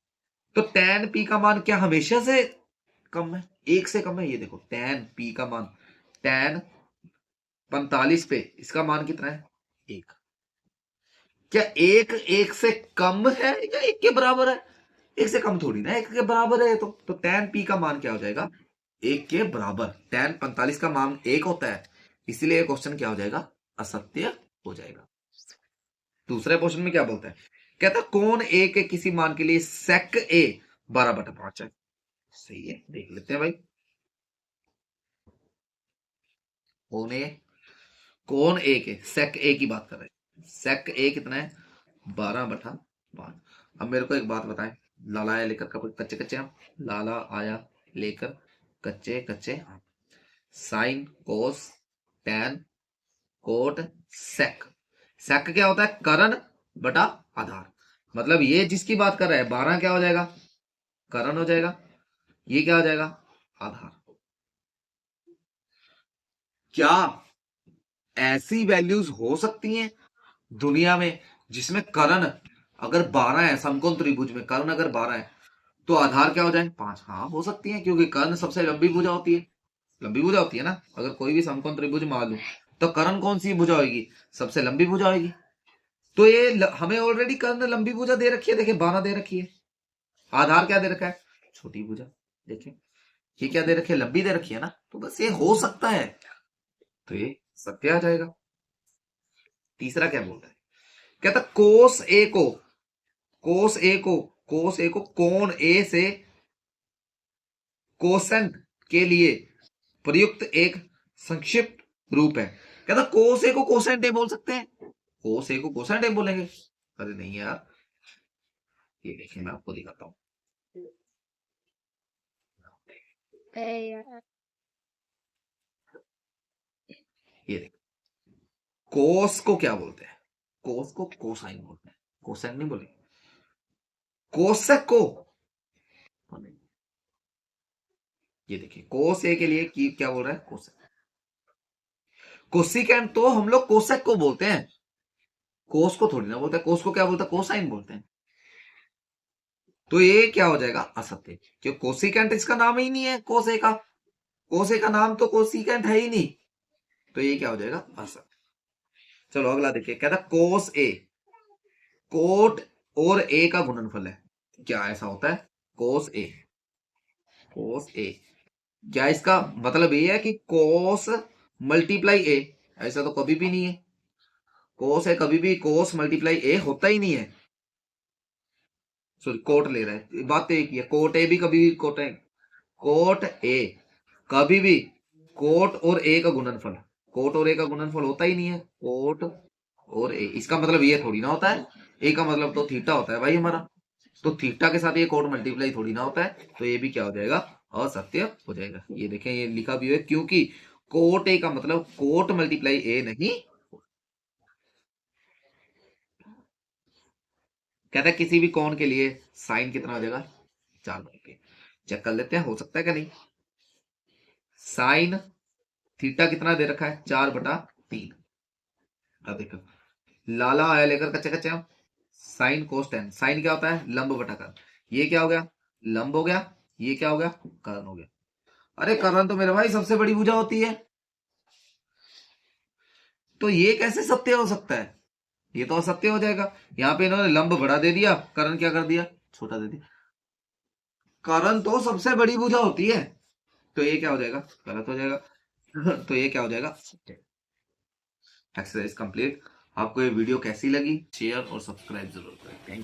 तो tan p का मान क्या हमेशा से कम है? 1 से कम है। ये देखो tan p का मान, tan 45 पे इसका मान कितना है? 1। क्या एक 1 से कम है या 1 के बराबर है? 1 से कम थोड़ी ना, 1 के बराबर है। तो tan p का मान क्या हो जाएगा? 1 के बराबर। tan 45 का मान 1 होता है, इसलिए क्वेश्चन क्या हो जाएगा? असत्य हो जाएगा। दूसरे क्वेश्चन में क्या बोलता है? कहता कौन ए के किसी मान के लिए sec a 12/5 है। सही है, देख लेते हैं भाई। कौन ए? कौन ए के sec a की बात कर रहे हैं। sec a कितना है? 12/5। अब मेरे को एक बात बताएं। लाला आया लेकर कच्चे कच्चे आम। लाला आया लेकर कच्चे कच्चे आम। Sine, cos, tan, cot, sec. सेक क्या होता है? करण बटा आधार। मतलब ये जिसकी बात कर रहा है 12 क्या हो जाएगा? करण हो जाएगा। ये क्या हो जाएगा? आधार। क्या ऐसी वैल्यूज हो सकती हैं दुनिया में जिसमें कर्ण अगर 12 है, समकोण त्रिभुज में कर्ण अगर 12 है तो आधार क्या हो जाए? 5। हाँ हो सकती है, क्योंकि कर्ण सबसे लंबी भुजा होती है। लंबी भुजा होती है ना। अगर कोई भी समकोण त्रिभुज मान लूं तो कर्ण कौन सी भुजा होगी? सबसे लंबी भुजा होगी। तो ये हमें ऑलरेडी कर्ण लंबी भुजा दे रखी है, देखिए 12 दे रखी है। आधार क्या दे रखा है? छोटी भुजा। देखिए ये क्या दे रखी है? लंबी दे रखी है ना। तो बस ये हो सकता है, तो ये सत्य आ जाएगा। तीसरा क्या बोलता है? कहता कोस ए को कोस ए को कोण ए से कोसेंट के लिए प्रयुक्त एक संक्षिप्त रूप है। कहता कोस ए को कोसेंट ए बोल सकते हैं। कोस ए को कोसेंट ए बोलेंगे? अरे नहीं यार, ये देखिए मैं आपको दिखाता हूं। ये देखिए, कोस को क्या बोलते हैं? कोस को कोसाइन बोलते हैं। कोसेंट नहीं बोलेंगे। कोसेक को, ये देखिए कोस ए के लिए की क्या बोल रहा है? कोसेक। कोसिकेंट तो हम लोग कोसेक को बोलते हैं, कोस को थोड़ी ना बोलते हैं। कोस को क्या बोलते हैं? कोसाइन बोलते हैं। तो ये क्या हो जाएगा? असत्य। क्यों? कोसिकेंट इसका नाम ही नहीं है कोसे का। कोसे का नाम तो कोसिकेंट है ही नहीं। तो ये क्या हो जाएगा? असत्य। चलो अगला देखिए। कहता कोस ए कोट और ए का गुणनफल है। क्या ऐसा होता है? कोस ए क्या इसका मतलब ये है कि कोस मल्टीप्लाई ए? ऐसा तो कभी भी नहीं है। कोस है कभी भी कोस मल्टीप्लाई ए होता ही नहीं है। सॉरी, कोट ले रहा है, बात तो एक ही है। कोट ए भी कभी भी कोट ए कभी भी कोट और ए का गुणनफल, कोट और ए का गुणनफल होता ही नहीं है। कोट और ए, इसका मतलब ये थोड़ी ना होता है। ए का मतलब तो थीटा होता है भाई हमारा। तो थीटा के साथ ये कोट मल्टीप्लाई थोड़ी ना होता है। तो ये भी क्या हो जाएगा? असत्य हो जाएगा। ये देखें, ये लिखा भी है क्योंकि कोट ए का मतलब कोट मल्टीप्लाई ए नहीं। कहता है किसी भी कोण के लिए साइन कितना हो जाएगा 4/2। चेक कर लेते हैं हो सकता है क्या नहीं। साइन थीटा कितना दे रखा है 4/3। अब देखो लाला आया लेकर कच्चे कच्चे हम साइन कोस टेन। साइन क्या होता है लंब बटा कर्ण। ये क्या हो गया लंब हो गया। ये क्या हो गया कर्ण हो गया। अरे कर्ण तो मेरे भाई सबसे बड़ी भुजा होती है। तो ये कैसे सत्य हो सकता है। ये तो असत्य हो जाएगा। यहां पे इन्होंने लंब बड़ा दे दिया कर्ण क्या कर दिया छोटा दे दिया। कर्ण तो सबसे बड़ी भुजा होती है। तो ये क्या हो जाएगा गलत हो जाएगा। तो ये क्या हो जाएगा सत्य। Exercise complete. आपको ये वीडियो कैसी लगी शेयर और सब्सक्राइब जरूर करें। थैंक